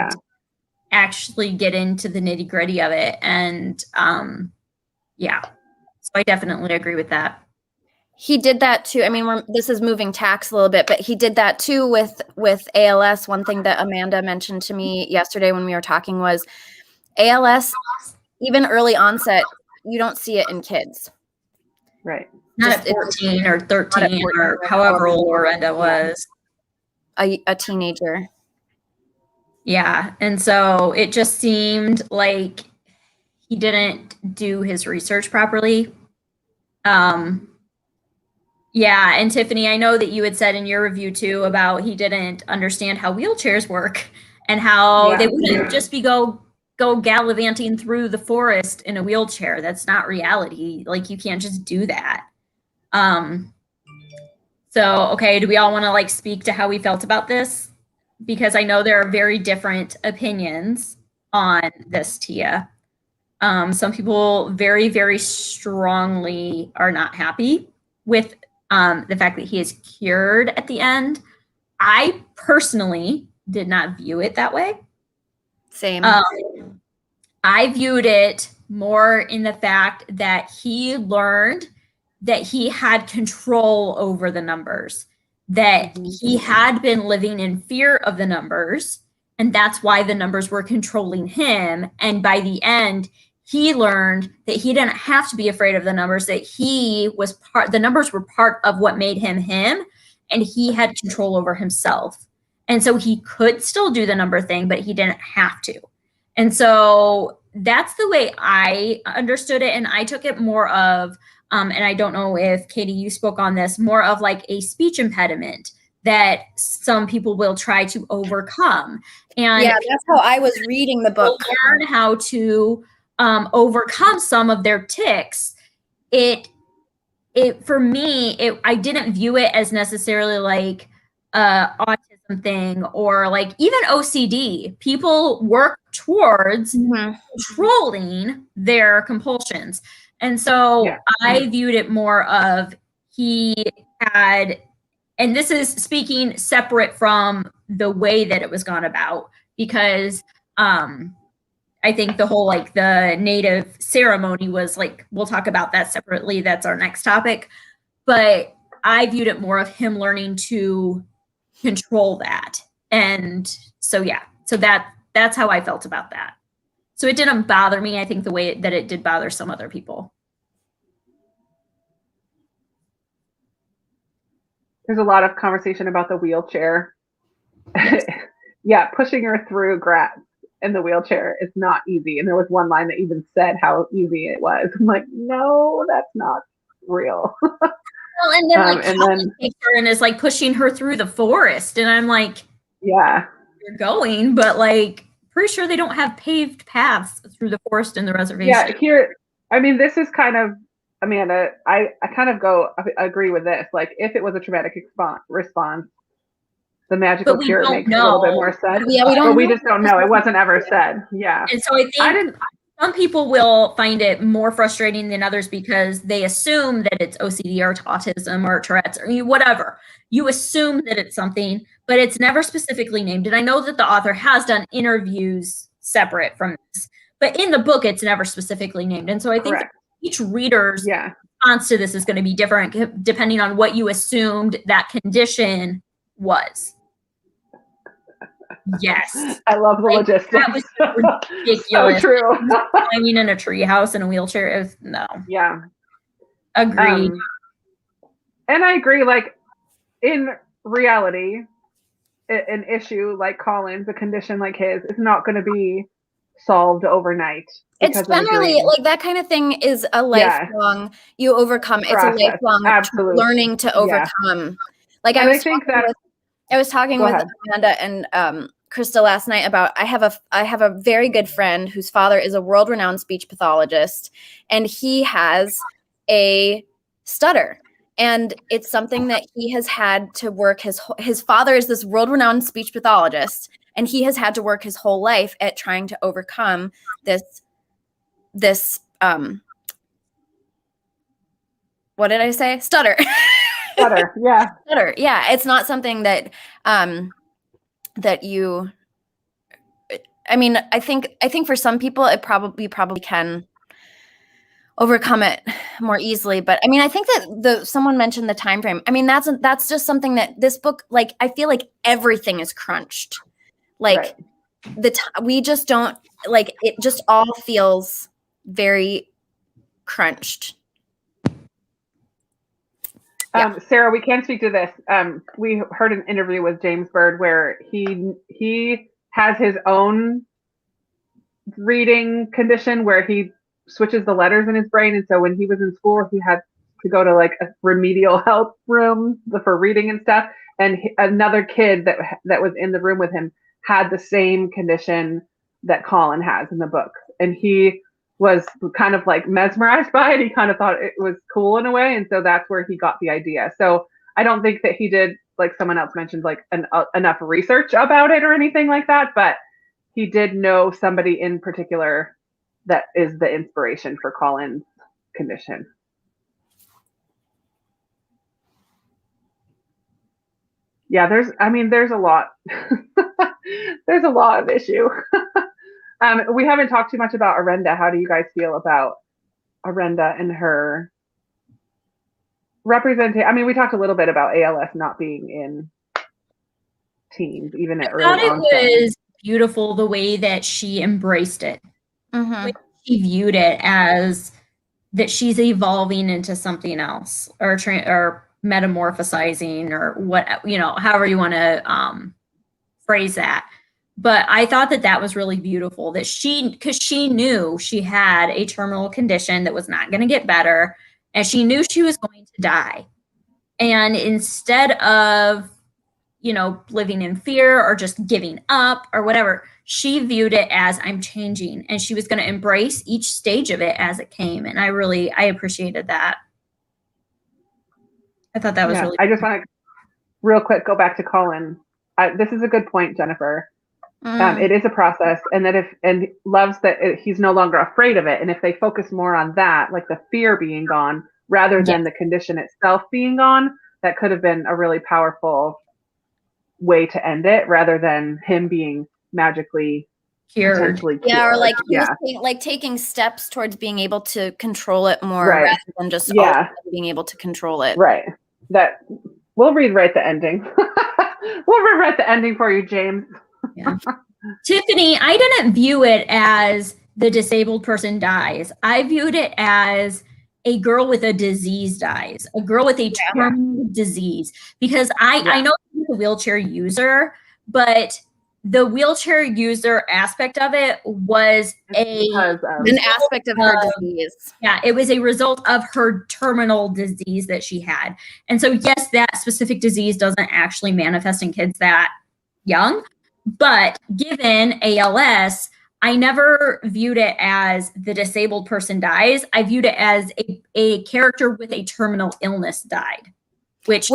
actually get into the nitty gritty of it. And so I definitely agree with that. He did that too. I mean, this is moving tax a little bit, but he did that too with ALS. One thing that Amanda mentioned to me yesterday when we were talking was ALS, even early onset, you don't see it in kids. Right. Not at 14 or 13 or however old Lorenda was. A teenager. Yeah. And so it just seemed like he didn't do his research properly. Yeah, and Tiffany, I know that you had said in your review too about he didn't understand how wheelchairs work and how they wouldn't just be go gallivanting through the forest in a wheelchair. That's not reality. Like, you can't just do that. So, okay, do we all want to like speak to how we felt about this? Because I know there are very different opinions on this, Tia. Some people very, very strongly are not happy with the fact that he is cured at the end. I personally did not view it that way. Same. I viewed it more in the fact that he learned that he had control over the numbers, that he had been living in fear of the numbers, and that's why the numbers were controlling him. And by the end, he learned that he didn't have to be afraid of the numbers, that the numbers were part of what made him him, and he had control over himself. And so he could still do the number thing, but he didn't have to. And so that's the way I understood it. And I took it more of, and I don't know if Katie, you spoke on this, more of like a speech impediment that some people will try to overcome. And yeah, that's how I was reading the book. Learn how to overcome some of their tics. For me, I didn't view it as necessarily like autism thing or like even OCD. People work towards controlling their compulsions. And so I viewed it more of he had, and this is speaking separate from the way that it was gone about, because I think the whole like the native ceremony was like, we'll talk about that separately. That's our next topic. But I viewed it more of him learning to control that. And so, so that's how I felt about that. So it didn't bother me, I think, the way that it did bother some other people. There's a lot of conversation about the wheelchair. Yes. Pushing her through grass in the wheelchair is not easy. And there was one line that even said how easy it was. I'm like, no, that's not real. Well, and then and is like pushing her through the forest, and I'm like, you're going, but like, pretty sure they don't have paved paths through the forest in the reservation. This is kind of, Amanda, I kind of agree with this. Like, if it was a traumatic response, the magical cure makes a little bit more sense. Yeah, we just don't know. It wasn't ever said. Yeah. And so I think some people will find it more frustrating than others because they assume that it's OCD or autism or Tourette's or whatever. You assume that it's something, but it's never specifically named. And I know that the author has done interviews separate from this, but in the book, it's never specifically named. And so I think each reader's response to this is going to be different depending on what you assumed that condition was. Yes. I love the logistics. That was ridiculous. So true. Climbing in a treehouse in a wheelchair is no. Yeah. Agreed. And I agree, like, in reality, an issue like Colin's, a condition like his, is not going to be solved overnight. It's generally like that kind of thing is a lifelong, you overcome. Process. It's a lifelong learning to overcome. Like I was talking with Amanda and Krista last night about I have a very good friend whose father is a world-renowned speech pathologist, and he has a stutter. And it's something that he has had to work his father is this world-renowned speech pathologist, and he has had to work his whole life at trying to overcome this what did I say? Stutter. Stutter, yeah. Stutter. Yeah. It's not something that that you I mean, I think for some people it probably can overcome it more easily. But I mean, I think that someone mentioned the time frame. I mean, that's just something that this book, like, I feel like everything is crunched. Like we just don't, like, it just all feels very crunched. Sarah, we can speak to this. We heard an interview with James Bird where he has his own reading condition where he switches the letters in his brain, and so when he was in school, he had to go to like a remedial help room for reading and stuff. And another kid that was in the room with him had the same condition that Colin has in the book, and he was kind of like mesmerized by it. He kind of thought it was cool in a way, and so that's where he got the idea. So I don't think that he did, like someone else mentioned, like enough research about it or anything like that, but he did know somebody in particular that is the inspiration for Colin's condition. Yeah, there's a lot. There's a lot of issue. We haven't talked too much about Arenda. How do you guys feel about Arenda and her representation? I mean, we talked a little bit about ALS not being in teens, even at early onset. I thought it was beautiful the way that she embraced it. Mm-hmm. She viewed it as that she's evolving into something else, or metamorphosizing, or what, however you want to phrase that. But I thought that was really beautiful, that because she knew she had a terminal condition that was not going to get better, and she knew she was going to die. And instead of, living in fear or just giving up or whatever, she viewed it as, I'm changing, and she was going to embrace each stage of it as it came. And I appreciated that. I thought that was really I just want to real quick go back to Colin. This is a good point, Jennifer. It is a process, and loves that he's no longer afraid of it. And if they focus more on that, like the fear being gone, rather than the condition itself being gone, that could have been a really powerful way to end it, rather than him being magically potentially cured. Or like taking steps towards being able to control it more, rather than just being able to control it. Right. That we'll rewrite the ending. We'll rewrite the ending for you, James. Yeah. Tiffany, I didn't view it as the disabled person dies. I viewed it as a girl with a disease dies, a girl with a terminal disease, because I know she's a wheelchair user, but the wheelchair user aspect of it was an aspect of her disease. Yeah, it was a result of her terminal disease that she had. And so, yes, that specific disease doesn't actually manifest in kids that young, but given ALS, I never viewed it as the disabled person dies. I viewed it as a character with a terminal illness died, which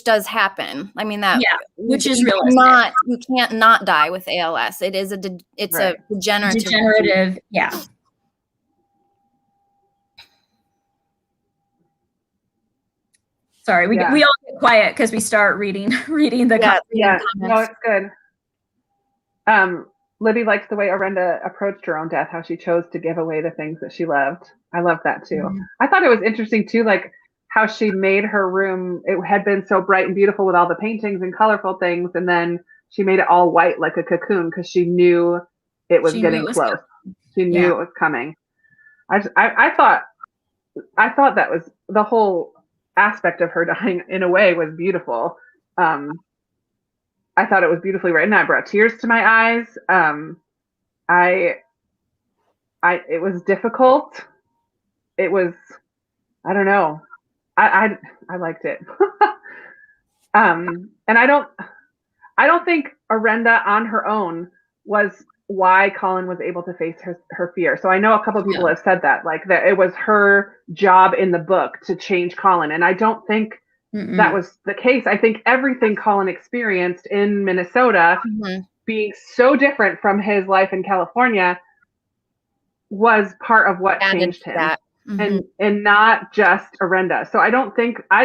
does happen. I mean, that which is realistic. You can't not die with ALS. It is a degenerative. Yeah. Sorry, we all get quiet because we start reading the comments. No, it's good. Libby likes the way Arenda approached her own death, how she chose to give away the things that she loved. I love that too. Mm-hmm. I thought it was interesting too, like how she made her room. It had been so bright and beautiful with all the paintings and colorful things, and then she made it all white like a cocoon because she knew it was getting close. She knew it was coming. I thought that was the whole aspect of her dying in a way was beautiful. I thought it was beautifully written. I brought tears to my eyes. It was difficult. It was, I don't know. I liked it. And I don't think Arenda on her own was why Colin was able to face her fear. So I know a couple of people have said that, like that it was her job in the book to change Colin. And I don't think that was the case. I think everything Colin experienced in Minnesota being so different from his life in California was part of what Added changed to him. that. Mhm. And not just Arenda. So I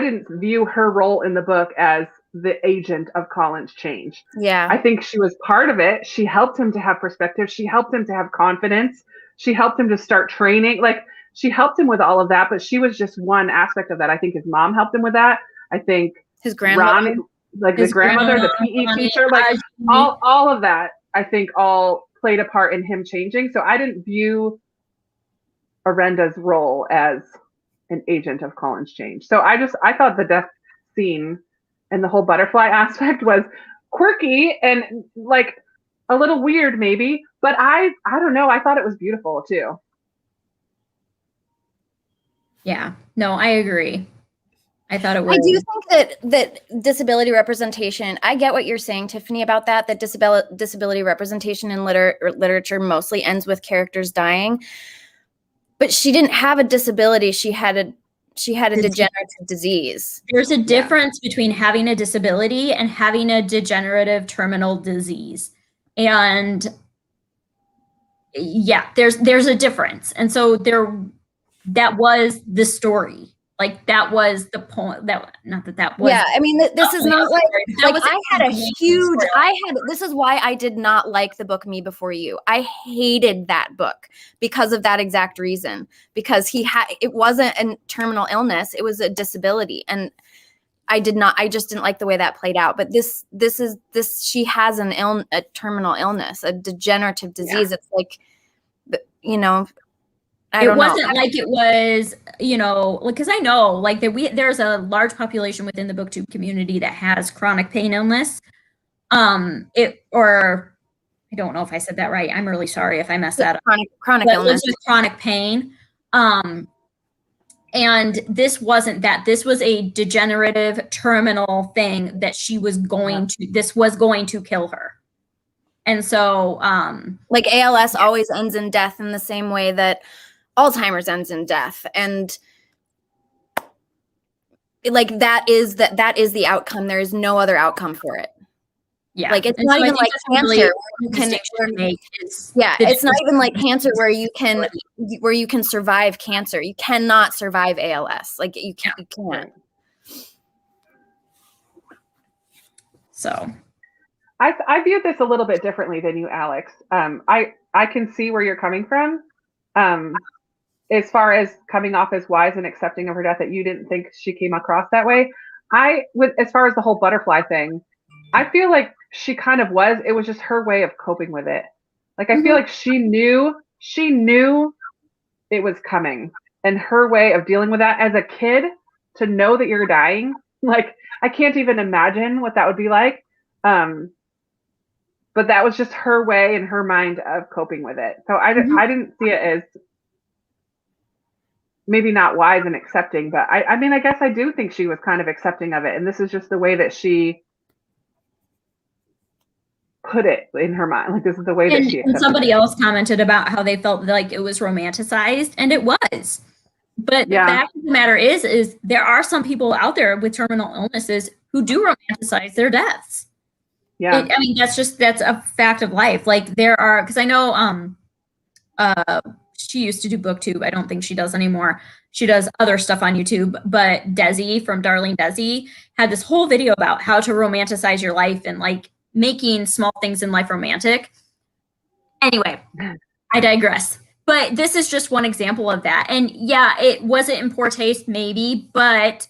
didn't view her role in the book as the agent of Colin's change. Yeah. I think she was part of it. She helped him to have perspective. She helped him to have confidence. She helped him to start training. Like, she helped him with all of that, but she was just one aspect of that. I think his mom helped him with that. I think His grandmother. Ron, like the grandmother, the PE teacher, like all of that, I think all played a part in him changing. So I didn't view Arenda's role as an agent of Colin's change. So I thought the death scene and the whole butterfly aspect was quirky and like a little weird maybe, but I don't know, I thought it was beautiful too. Yeah, no, I agree. I thought it was. I do think that disability representation, I get what you're saying, Tiffany, about that disability representation in literature mostly ends with characters dying. But she didn't have a disability. She had a degenerative disease. There's a difference between having a disability and having a degenerative terminal disease. And yeah, there's a difference. And so that was the story. Like, that was the point. That was. Yeah, I mean, this is not like this is why I did not like the book Me Before You. I hated that book because of that exact reason, because it wasn't a terminal illness, it was a disability. And I just didn't like the way that played out. But she has a terminal illness, a degenerative disease. Yeah. It's like, it wasn't like it was, because I know like that there's a large population within the booktube community that has chronic pain illness. Or I don't know if I said that right. I'm really sorry if I messed that up. Chronic illness. With chronic pain. And this wasn't that. This was a degenerative terminal thing that this was going to kill her. And so like ALS always ends in death in the same way that Alzheimer's ends in death, and like that is the outcome. There is no other outcome for it. Yeah, like it's not even like cancer. It's not even like cancer where you can survive cancer. You cannot survive ALS. Like you can't. So, I viewed this a little bit differently than you, Alex. I can see where you're coming from. As far as coming off as wise and accepting of her death, that you didn't think she came across that way. As far as the whole butterfly thing, I feel like she kind of was. It was just her way of coping with it. Like, I feel like she knew it was coming, and her way of dealing with that as a kid, to know that you're dying, like, I can't even imagine what that would be like. But that was just her way in her mind of coping with it. So I didn't see it as maybe not wise and accepting, but I mean, I guess I do think she was kind of accepting of it. And this is just the way that she put it in her mind. Like, this is the way that she accepted it. Somebody else commented about how they felt like it was romanticized, and it was. But the fact of the matter is there are some people out there with terminal illnesses who do romanticize their deaths. Yeah. I mean, that's a fact of life. Like, there are, because I know she used to do booktube. I don't think she does anymore. She does other stuff on YouTube. But Desi from Darling Desi had this whole video about how to romanticize your life and like making small things in life romantic. Anyway, I digress. But this is just one example of that. And yeah, it wasn't in poor taste maybe, but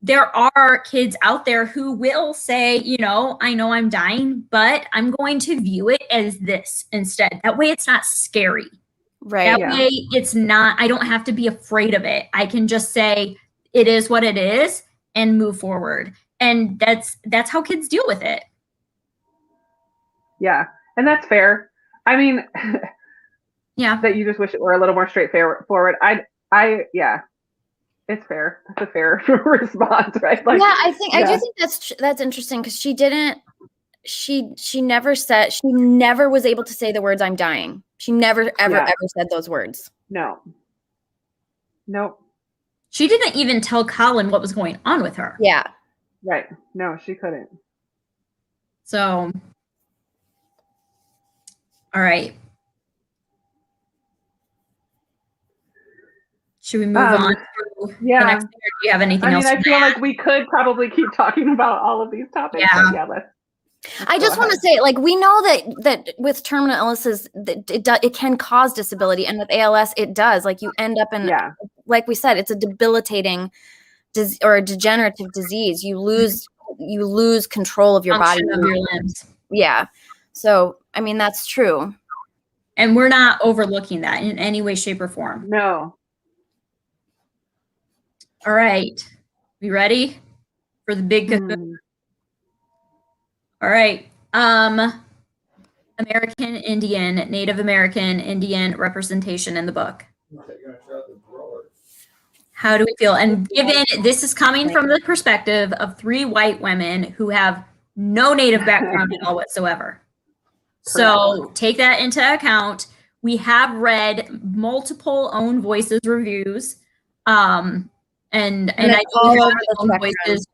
there are kids out there who will say, I know I'm dying, but I'm going to view it as this instead. That way it's not scary. Right. That way it's not, I don't have to be afraid of it. I can just say it is what it is and move forward. And that's how kids deal with it. Yeah. And that's fair. I mean, yeah, that you just wish it were a little more straightforward. Yeah, it's fair. That's a fair response, right? Like, yeah, I do think that's interesting, because she never was able to say the words "I'm dying." She never ever said those words. No. Nope. She didn't even tell Colin what was going on with her. Yeah. Right. No, she couldn't. So, all right. Should we move on to the Yeah. next thing, or do you have anything I else? mean, I to feel add? like we could probably keep talking about all of these topics. Yeah. But yeah, let's I just want to say, like, we know that with terminal illnesses, it can cause disability, and with ALS, it does. Like, you end up in, like we said, it's a debilitating or a degenerative disease. You lose control of your body, Function of your limbs. Yeah. So, I mean, that's true. And we're not overlooking that in any way, shape, or form. No. All right. We ready for the big All right. American Indian, Native American Indian representation in the book. How do we feel? And given this is coming from the perspective of 3 white women who have no Native background at all whatsoever. So take that into account. We have read multiple own voices reviews. And I do have own voices,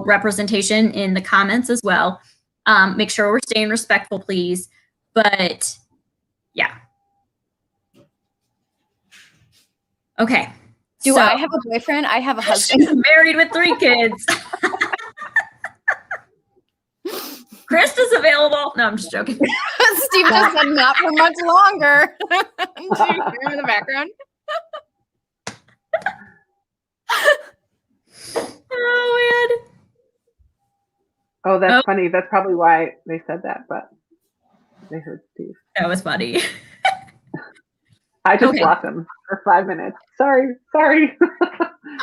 representation in the comments as well. Make sure we're staying respectful, please. But yeah. Okay. Do I have a boyfriend? I have a husband. She's married with 3 kids. Krista's available. No, I'm just joking. Steve just said not for much longer. Do you hear him in the background? Oh, man. Oh, that's funny. That's probably why they said that, but they heard Steve. That was funny. I just blocked him for 5 minutes. Sorry.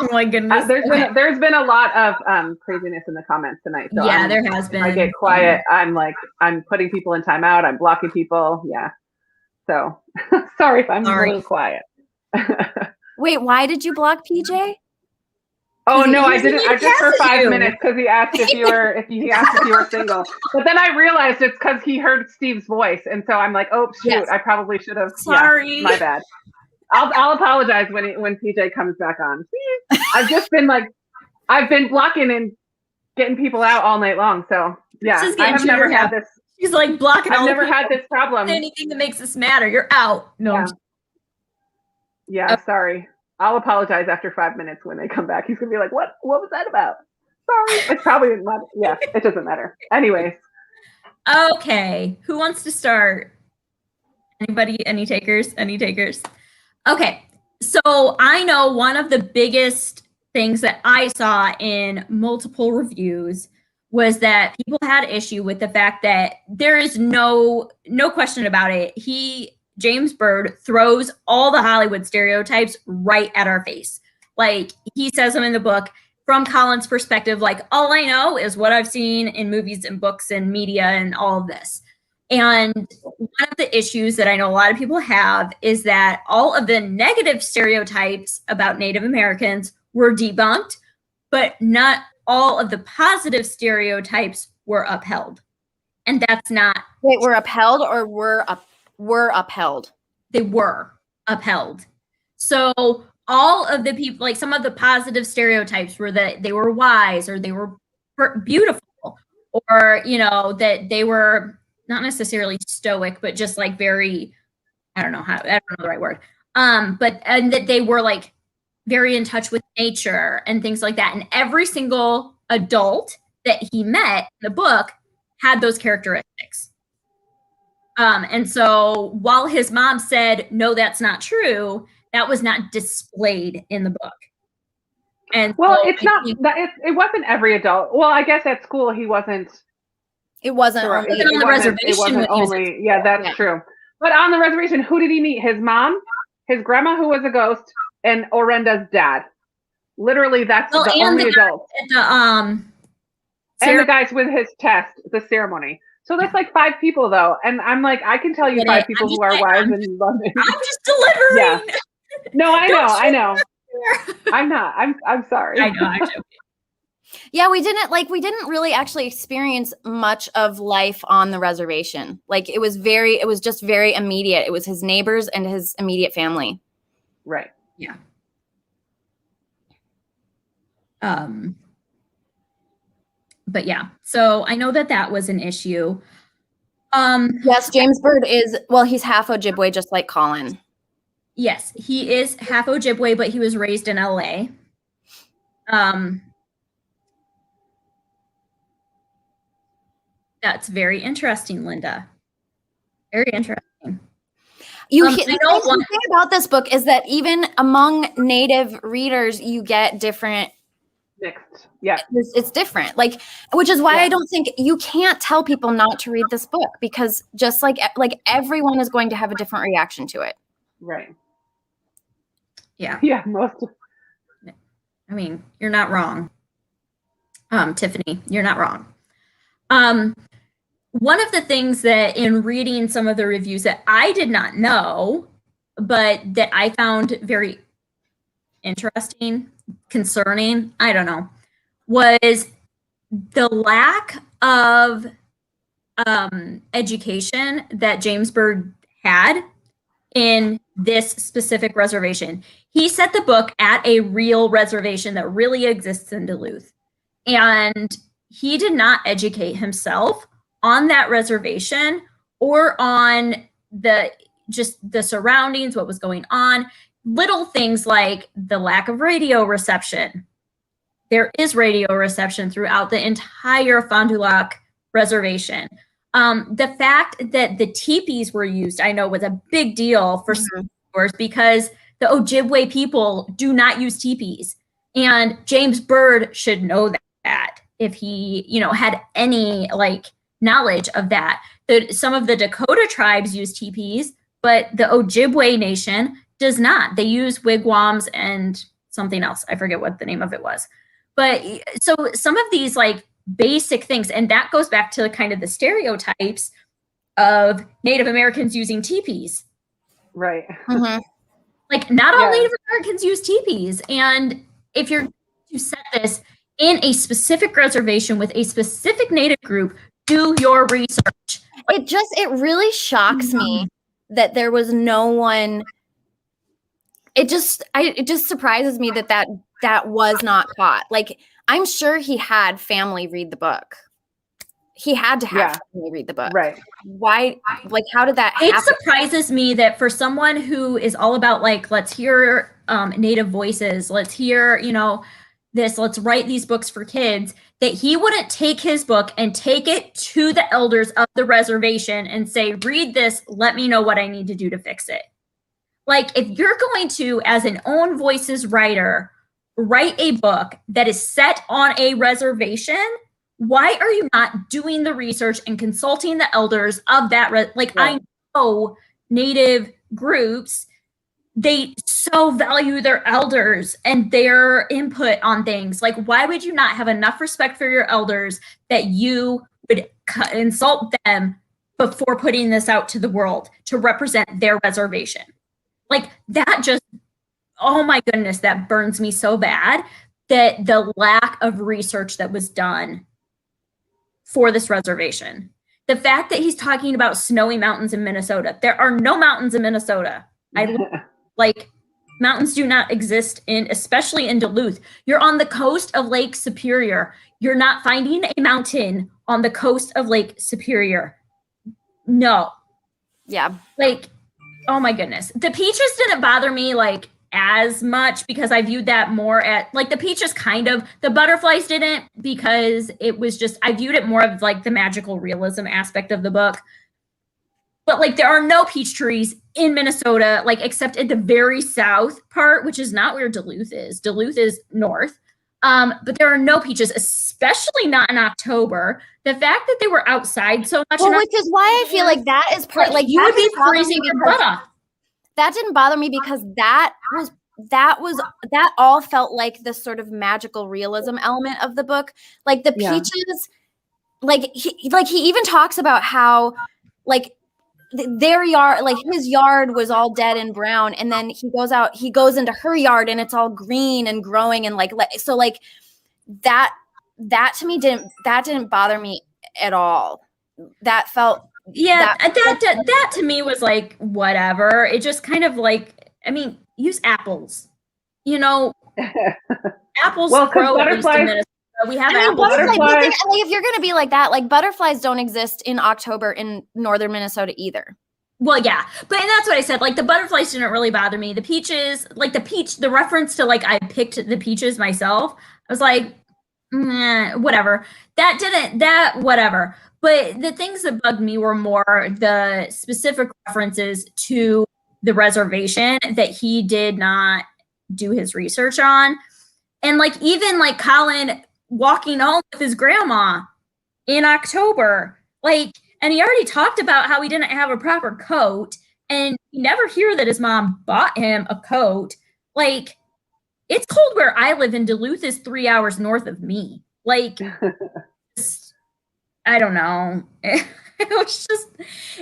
Oh my goodness. There's been a lot of craziness in the comments tonight. So yeah, there has been. I get quiet. I'm putting people in timeout. I'm blocking people. Yeah. So sorry if I'm a little quiet. Wait, why did you block PJ? Oh no, I didn't. I just for 5 minutes because he asked if you were single. But then I realized it's because he heard Steve's voice, and so I'm like, oh shoot, I probably should have. Sorry, my bad. I'll apologize when PJ comes back on. I've been blocking and getting people out all night long. So yeah, I have never had this. She's like blocking. I've never had this problem. Anything that makes this matter, you're out. No. Yeah, sorry. I'll apologize after 5 minutes when they come back. He's gonna be like, "What was that about?" Sorry. It's probably not. Yeah, it doesn't matter. Anyways. Okay. Who wants to start? Anybody? Any takers? Okay. So I know one of the biggest things that I saw in multiple reviews was that people had issue with the fact that there is no question about it. James Byrd throws all the Hollywood stereotypes right at our face. Like, he says them in the book from Colin's perspective, like, all I know is what I've seen in movies and books and media and all of this. And one of the issues that I know a lot of people have is that all of the negative stereotypes about Native Americans were debunked, but not all of the positive stereotypes were upheld. And that's not. Wait, were upheld or were upheld? They were upheld. So all of the people, like some of the positive stereotypes were that they were wise or they were beautiful or, that they were not necessarily stoic, but just like very, I don't know the right word. And that they were like very in touch with nature and things like that. And every single adult that he met in the book had those characteristics. And so while his mom said, no, that's not true, that was not displayed in the book. And well, so it wasn't every adult. Well, I guess at school he wasn't. It wasn't on the reservation. It wasn't only. Yeah, that's true. But on the reservation, who did he meet? His mom, his grandma, who was a ghost, and Orenda's dad. Literally, that's the only adult. And the guys with his test, the ceremony. So that's like 5 people, though. And I'm like, I can tell you 5 people who are wise in London. I'm just delivering. Yeah. No, I know. I'm not. I'm sorry. I know. I'm joking. Yeah, we didn't really actually experience much of life on the reservation. Like it was just very immediate. It was his neighbors and his immediate family. Right. Yeah. But yeah, so I know that was an issue. Yes, James Byrd he's half Ojibwe, just like Colin. Yes, he is half Ojibwe, but he was raised in LA. That's very interesting, Linda. Very interesting. The I don't want- thing about this book is that even among Native readers, you get different. Mixed. Yeah. It's different. Like, which is why I don't think you can't tell people not to read this book, because just like everyone is going to have a different reaction to it. Right. Yeah. Yeah. I mean, you're not wrong. Tiffany, you're not wrong. One of the things that in reading some of the reviews that I did not know, but that I found very interesting, concerning, I don't know, was the lack of education that James Byrd had in this specific reservation. He set the book at a real reservation that really exists in Duluth. And he did not educate himself on that reservation or on the surroundings, what was going on. Little things like the lack of radio reception. There is radio reception throughout the entire Fond du Lac reservation. The fact that the teepees were used, I know, was a big deal for stores because the Ojibwe people do not use teepees. And James Byrd should know that if he, had any knowledge of that. Some of the Dakota tribes use teepees, but the Ojibwe nation does not. They use wigwams and something else. I forget what the name of it was. But so some of these basic things, and that goes back to kind of the stereotypes of Native Americans using teepees. Right. Mm-hmm. Not all Native Americans use teepees. And if you're to set this in a specific reservation with a specific Native group, do your research. It really shocks me that there was no one. It just surprises me that was not caught. I'm sure he had family read the book. He had to have family read the book. Right. Why? How did that happen? It surprises me that for someone who is all about let's hear Native voices, let's hear, let's write these books for kids, that he wouldn't take his book and take it to the elders of the reservation and say, read this, let me know what I need to do to fix it. If you're going to, as an own voices writer, write a book that is set on a reservation, why are you not doing the research and consulting the elders of that? I know Native groups, they so value their elders and their input on things. Why would you not have enough respect for your elders that you would consult them before putting this out to the world to represent their reservation? That just, oh my goodness, that burns me so bad, that the lack of research that was done for this reservation. The fact that he's talking about snowy mountains in Minnesota. There are no mountains in Minnesota. Mountains do not exist especially in Duluth. You're on the coast of Lake Superior. You're not finding a mountain on the coast of Lake Superior. No. Yeah. Oh my goodness. The peaches didn't bother me as much because I viewed that more at the peaches the butterflies didn't, because it was just, I viewed it more of the magical realism aspect of the book. But there are no peach trees in Minnesota, except at the very south part, which is not where Duluth is. Duluth is north. But there are no peaches, especially not in October. The fact that they were outside so much. Well, which is why I feel that is part, you would be freezing your butt off. That didn't bother me because that all felt like the sort of magical realism element of the book. The peaches, he even talks about how their yard, his yard was all dead and brown, and then he goes into her yard and it's all green and growing and so that to me didn't bother me at all. That felt that to me was whatever. It just kind of use apples. Apples grow at least in Minnesota. We have apples. Butterflies. If you're gonna be like that, butterflies don't exist in October in northern Minnesota either. Well, yeah, but and that's what I said. Like the butterflies didn't really bother me. The peaches, like the reference to like I picked the peaches myself. I was like, whatever. Whatever. But the things that bugged me were more the specific references to the reservation that he did not do his research on. And like even like Colin walking home with his grandma in October, like, and he already talked about how he didn't have a proper coat, and you never hear that his mom bought him a coat. Like, it's cold where I live, and Duluth is 3 hours north of me. Like, I don't know.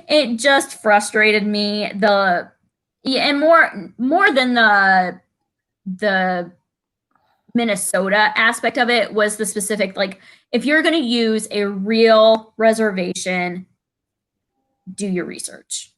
It just frustrated me. And more than the Minnesota aspect of it was the specific, like, if you're going to use a real reservation, do your research.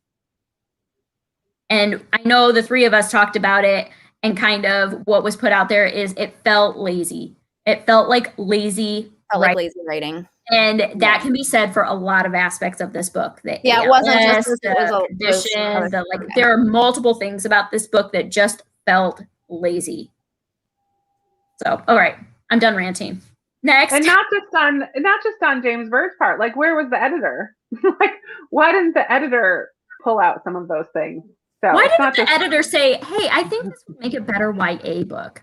And I know the three of us talked about it, and kind of what was put out there is it felt lazy. It felt like lazy writing. And that can be said for a lot of aspects of this book. It wasn't just the conditions. There are multiple things about this book that just felt lazy. So, all right, I'm done ranting. Next. And not just on James Bird's part. Like, where was the editor? Like, why didn't the editor pull out some of those things? So why didn't the editor say, "Hey, I think this would make a better YA book"?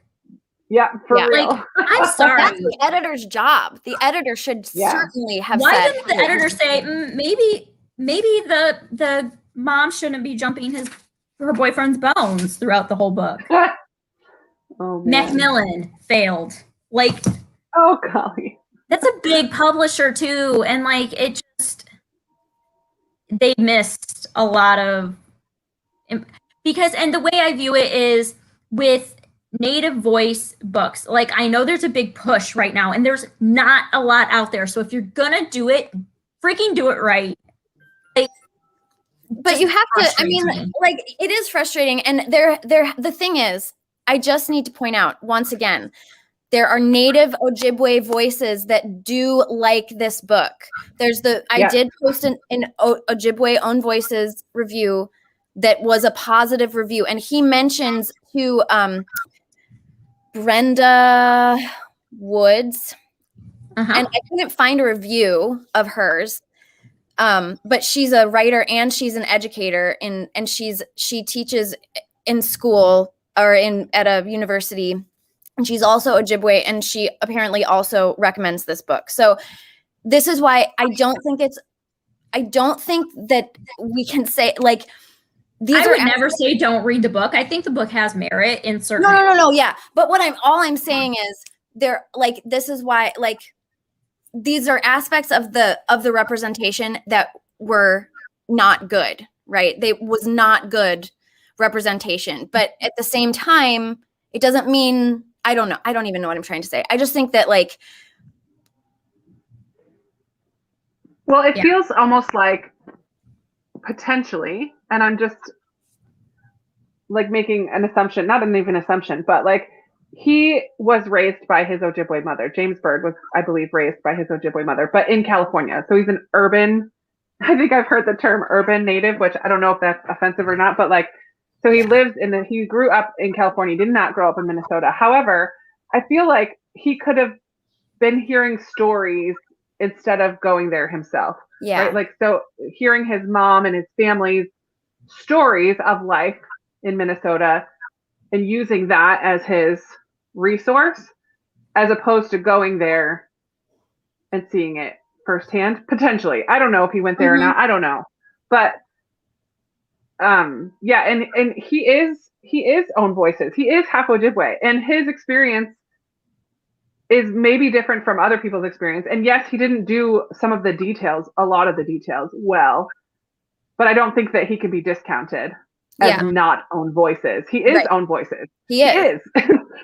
Yeah, for real. Like, I'm sorry. That's the editor's job. The editor should certainly have Why said. didn't the editor say, maybe the mom shouldn't be jumping her boyfriend's bones throughout the whole book? Oh, man. Macmillan failed. Like, oh golly, that's a big publisher too, and like they missed a lot of because, and the way I view it is with native voice books. Like, I know there's a big push right now, and there's not a lot out there. So if you're gonna do it, freaking do it right. Like, but you have to. I mean, like, it is frustrating, and the thing is, I just need to point out once again, there are native Ojibwe voices that do like this book. I did post an Ojibwe Own Voices review that was a positive review, and he mentions to Brenda Woods, and I couldn't find a review of hers, but she's a writer and she's an educator, and she teaches in school or at a university, and she's also Ojibwe, and she apparently also recommends this book. So this is why I don't think that we can say, like, I would never say don't read the book. I think the book has merit in certain. No. Yeah, but all I'm saying is this is why, like, these are aspects of the representation that were not good, right? They was not good representation, but at the same time, it doesn't mean I don't know. I don't even know what I'm trying to say. I just think that, like, well, it feels almost like potentially, and I'm just like making an assumption, not even an assumption, but like he was raised by his Ojibwe mother. James Bird was, I believe, raised by his Ojibwe mother, but in California. So he's an urban, I think I've heard the term urban native, which I don't know if that's offensive or not, but like, so he grew up in California, did not grow up in Minnesota. However, I feel like he could have been hearing stories instead of going there himself. Yeah. Right? Like, so hearing his mom and his family's stories of life in Minnesota and using that as his resource, as opposed to going there and seeing it firsthand, potentially. I don't know if he went there or not. I don't know. But and he is Own Voices. He is half Ojibwe, and his experience is maybe different from other people's experience. And yes, he didn't do a lot of the details well, but I don't think that he can be discounted as not Own Voices. He is Own Voices. He is.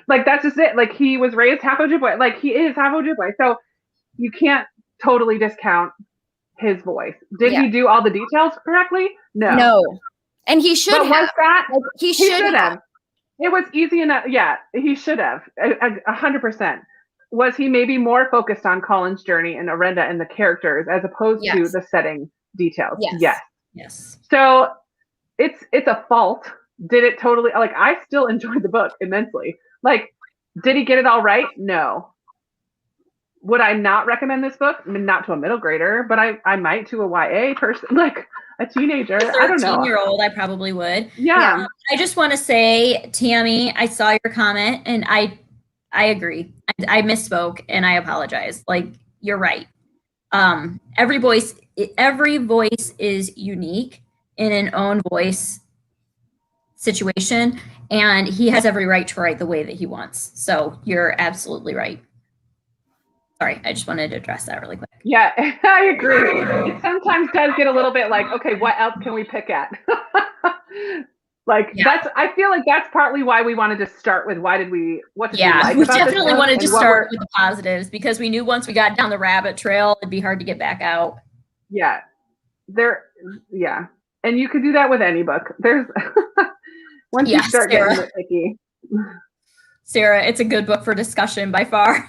Like, that's just it. Like, he was raised half Ojibwe. Like, he is half Ojibwe. So you can't totally discount his voice. Did he do all the details correctly? No. And he should have. Was that? Like, he should have. It was easy enough. Yeah, he should have. 100%. Was he maybe more focused on Colin's journey and Arenda and the characters as opposed to the setting details? Yes. So it's a fault. Did it totally, like, I still enjoyed the book immensely. Like, did he get it all right? No. Would I not recommend this book? I mean, not to a middle grader, but I might to a YA person, like a teenager. I don't know. 13-year-old, I probably would. Yeah. I just want to say, Tammy, I saw your comment and I agree. I misspoke and I apologize. Like, you're right. Every voice is unique in an own voice situation, and he has every right to write the way that he wants. So you're absolutely right. Sorry, I just wanted to address that really quick. Yeah, I agree. It sometimes does get a little bit like, okay, what else can we pick at? Like, I feel like that's partly why we wanted to start with what did we like we about definitely this wanted to start with the positives, because we knew once we got down the rabbit trail, it'd be hard to get back out. Yeah. And you could do that with any book. There's once you start getting nitpicky. Sarah, it's a good book for discussion by far.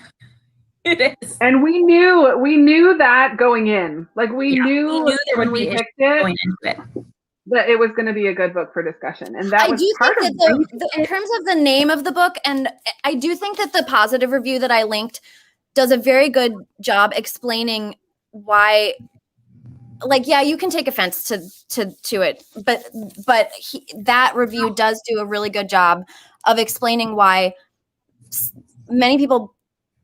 It is. And we knew that going in. Like, we knew there would be picked it, going into it. that it was going to be a good book for discussion. And that was part of that in terms of the name of the book, and I do think that the positive review that I linked does a very good job explaining why, like, yeah, you can take offense to it, but that review does do a really good job of explaining why many people,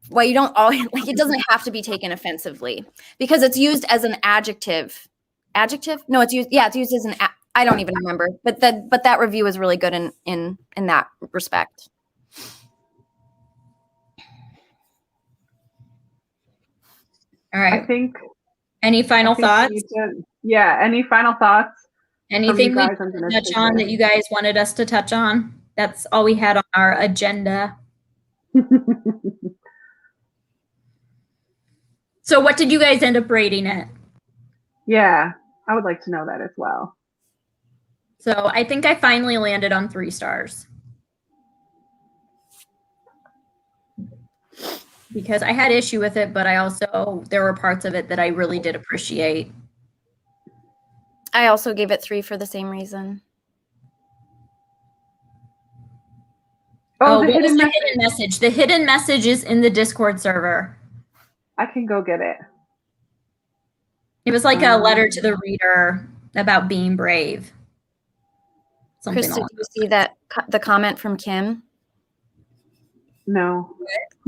why you don't always, like, it doesn't have to be taken offensively, because it's used as an adjective. No, it's used as an I don't even remember, but that review is really good in that respect. All right. I think any final thoughts? Any final thoughts? Anything we can touch on that you guys wanted us to touch on? That's all we had on our agenda. So what did you guys end up rating it? Yeah, I would like to know that as well. So I think I finally landed on 3 stars. Because I had issue with it, but there were parts of it that I really did appreciate. I also gave it 3 for the same reason. Oh, the hidden message. The hidden message is in the Discord server. I can go get it. It was like a letter to the reader about being brave. Chris, did you see that the comment from Kim? No.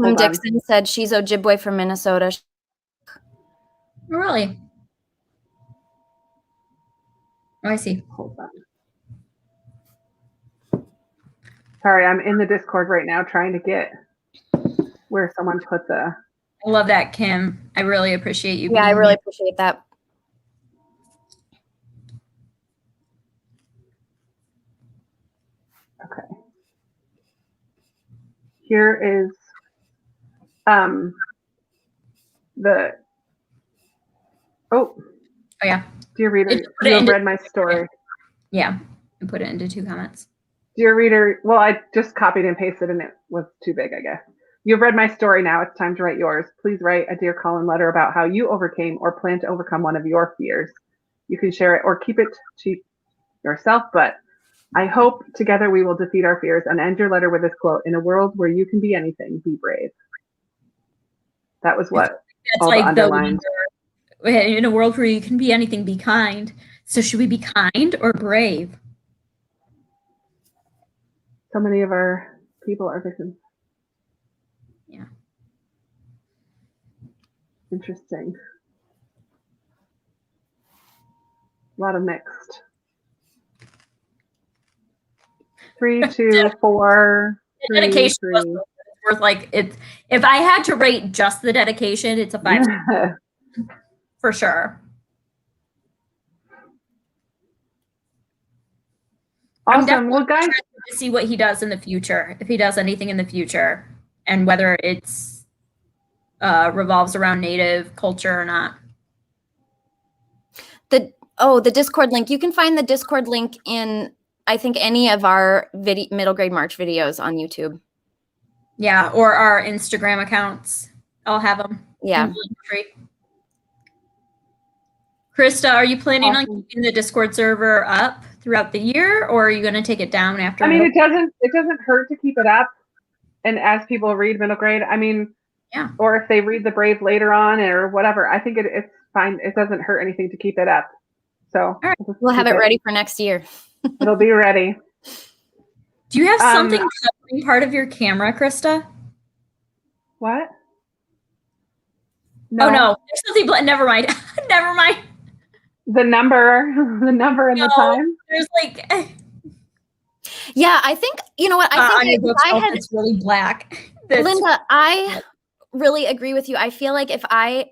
Kim Dixon said she's Ojibwe from Minnesota. Oh, really? Oh, I see. Hold on. Sorry, I'm in the Discord right now trying to get where someone put the... I love that, Kim. I really appreciate you. Yeah, I really appreciate that. Okay. Here is the... Oh yeah. Dear reader, you have read my story. Yeah, I put it into 2 comments. Dear reader, well, I just copied and pasted and it was too big, I guess. You've read my story now. It's time to write yours. Please write a Dear Colin letter about how you overcame or plan to overcome one of your fears. You can share it or keep it to yourself, but I hope together we will defeat our fears, and end your letter with this quote: in a world where you can be anything, be brave. That was what all like the underlined. In a world where you can be anything, be kind. So should we be kind or brave? So many of our people are victims. Yeah. Interesting. A lot of mixed. 3, 2, 4. The dedication was worth, like, it's. If I had to rate just the dedication, it's a 5 for sure. Awesome. Well, guys, to see what he does in the future, if he does anything in the future, and whether it's revolves around Native culture or not. The Discord link. You can find the Discord link in, I think, any of our middle grade March videos on YouTube. Yeah, or our Instagram accounts. I'll have them. Yeah. Krista, are you planning on keeping the Discord server up throughout the year, or are you going to take it down after? I mean, it doesn't hurt to keep it up. And as people read middle grade, I mean, Yeah. or if they read The Brave later on or whatever, I think it's fine. It doesn't hurt anything to keep it up. So right. We'll have it ready for next year. It'll be ready. Do you have something covering part of your camera, Krista? What? No. Oh no, there's something. Never mind. Never mind. The number and the time. There's like. Yeah, I think you know what I think. It's really black. Linda, I really agree with you. I feel like if I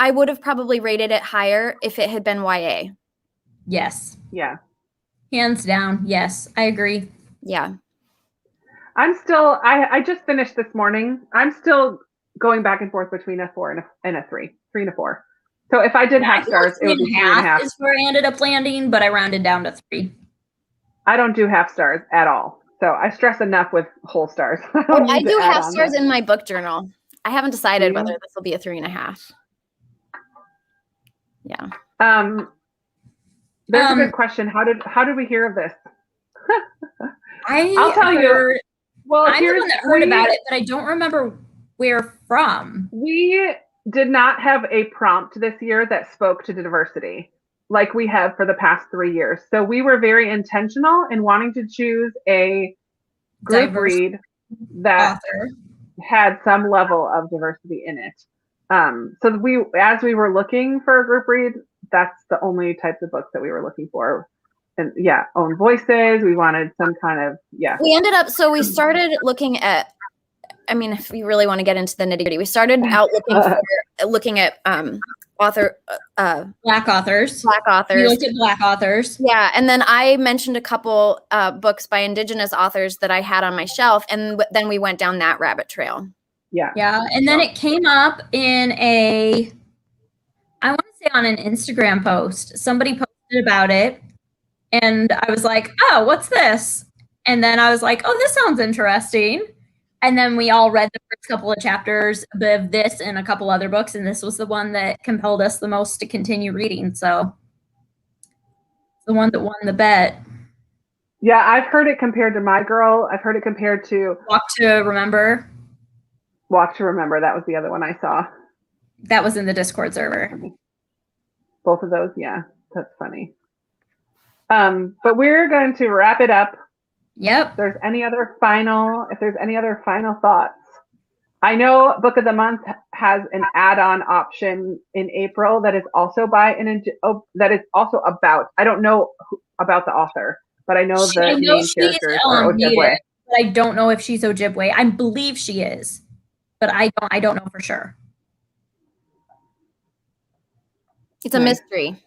would have probably rated it higher if it had been YA. Yes. Yeah. Hands down. Yes, I agree. Yeah. I'm still. I just finished this morning. I'm still going back and forth between a 4 and a 3 and a 4. So if I did half stars, it would be 3.5. Is where I ended up landing, but I rounded down to 3. I don't do half stars at all. So I stress enough with whole stars. I do half stars in my book journal. I haven't decided whether this will be a 3.5. Yeah. There's a good question. How did we hear of this? I'll tell you. Well, I'm the one that heard about it, but I don't remember where from. We did not have a prompt this year that spoke to diversity like we have for the past 3 years. So we were very intentional in wanting to choose a group read that had some level of diversity in it. So as we were looking for a group read, that's the only types of books that we were looking for. And own voices. We wanted some kind of, we started looking at, I mean, if we really want to get into the nitty gritty, we started out looking at Black authors. You looked at Black authors. Yeah. And then I mentioned a couple books by Indigenous authors that I had on my shelf. And then we went down that rabbit trail. Yeah. Yeah. And then it came up in I want to say on an Instagram post. Somebody posted about it. And I was like, oh, what's this? And then I was like, oh, this sounds interesting. And then we all read the first couple of chapters of this and a couple other books. And this was the one that compelled us the most to continue reading. So it's the one that won the bet. Yeah, I've heard it compared to My Girl. I've heard it compared to Walk to Remember. Walk to Remember. That was the other one I saw. That was in the Discord server. Both of those. Yeah, that's funny. But we're going to wrap it up. Yep. If there's any other final thoughts. I know Book of the Month has an add-on option in April that is also that is also about. I don't know about the author, but I know the main characters are Ojibwe. But I don't know if she's Ojibwe. I believe she is, but I don't know for sure. It's a mystery.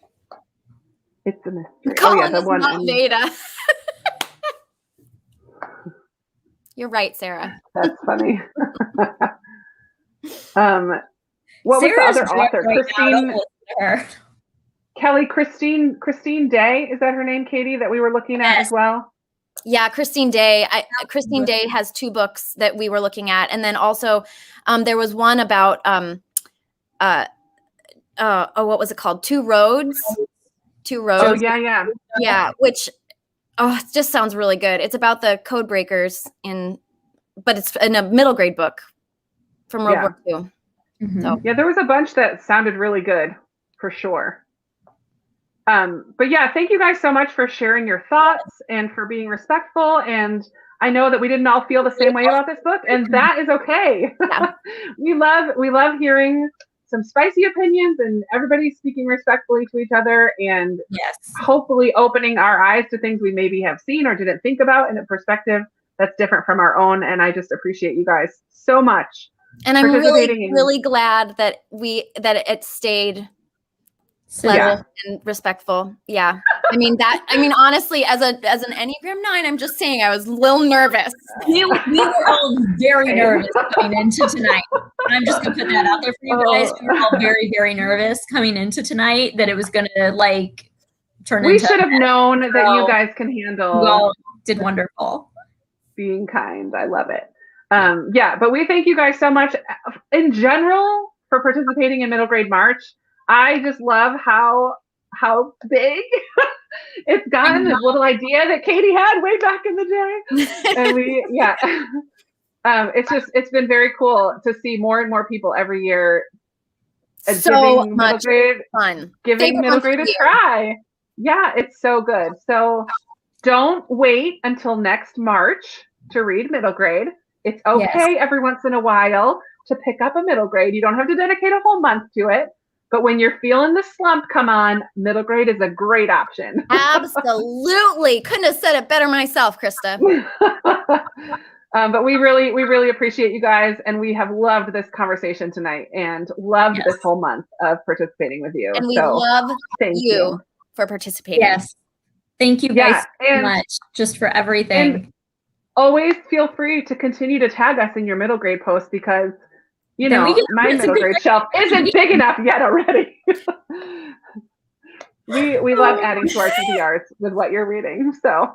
It's a mystery. Colin is not Veda. You're right, Sarah. That's funny. What Sarah's was the other author? Christine Day. Is that her name, Katie, that we were looking at as well? Yeah, Christine Day. Christine Day has 2 books that we were looking at. And then also there was one about, what was it called? Two Roads. Oh, yeah. Yeah, which... Oh, it just sounds really good. It's about the code breakers but it's in a middle grade book from World War II. Mm-hmm. So. Yeah, there was a bunch that sounded really good for sure. But yeah, thank you guys so much for sharing your thoughts and for being respectful. And I know that we didn't all feel the same way about this book, and that is okay. Yeah. we love hearing some spicy opinions and everybody speaking respectfully to each other and hopefully opening our eyes to things we maybe have seen or didn't think about in a perspective that's different from our own. And I just appreciate you guys so much. And I'm really glad that it stayed level and respectful. Yeah. I mean, honestly, as an Enneagram 9, I'm just saying I was a little nervous. We were all very nervous coming into tonight. I'm just going to put that out there for you guys. We were all very, very nervous coming into tonight that it was going to turn into. We should have known that you guys can handle. We all did wonderful. Being kind. I love it. But we thank you guys so much in general for participating in Middle Grade March. I just love how how big it's gotten. This little idea that Katie had way back in the day. And it's been very cool to see more and more people every year So much fun. Giving middle grade a try. Yeah, it's so good. So don't wait until next March to read middle grade. It's okay every once in a while to pick up a middle grade. You don't have to dedicate a whole month to it. But when you're feeling the slump come on, middle grade is a great option. Absolutely. Couldn't have said it better myself, Krista. But we really appreciate you guys. And we have loved this conversation tonight and loved this whole month of participating with you. And we love you for participating. Yes. Thank you guys so much just for everything. And always feel free to continue to tag us in your middle grade posts because you know, my middle grade shelf isn't big enough yet already. we love adding to our TBRs with what you're reading. So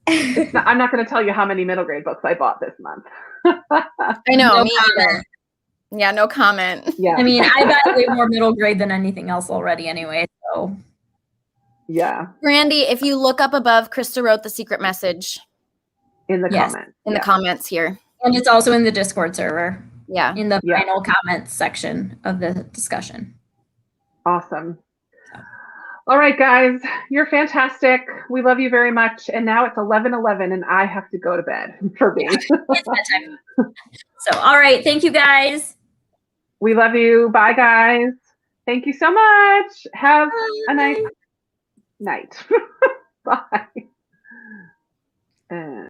I'm not going to tell you how many middle grade books I bought this month. I know. Me either. Yeah, no comment. Yeah. I mean, I got way more middle grade than anything else already anyway. So yeah. Brandy, if you look up above, Krista wrote the secret message. In the comments. In the comments here. And it's also in the Discord server. Yeah. In the final comments section of the discussion. Awesome. All right, guys, you're fantastic. We love you very much. And now it's 11:11 and I have to go to bed for me. It's bedtime. So, all right. Thank you, guys. We love you. Bye, guys. Thank you so much. Have a nice night. Bye.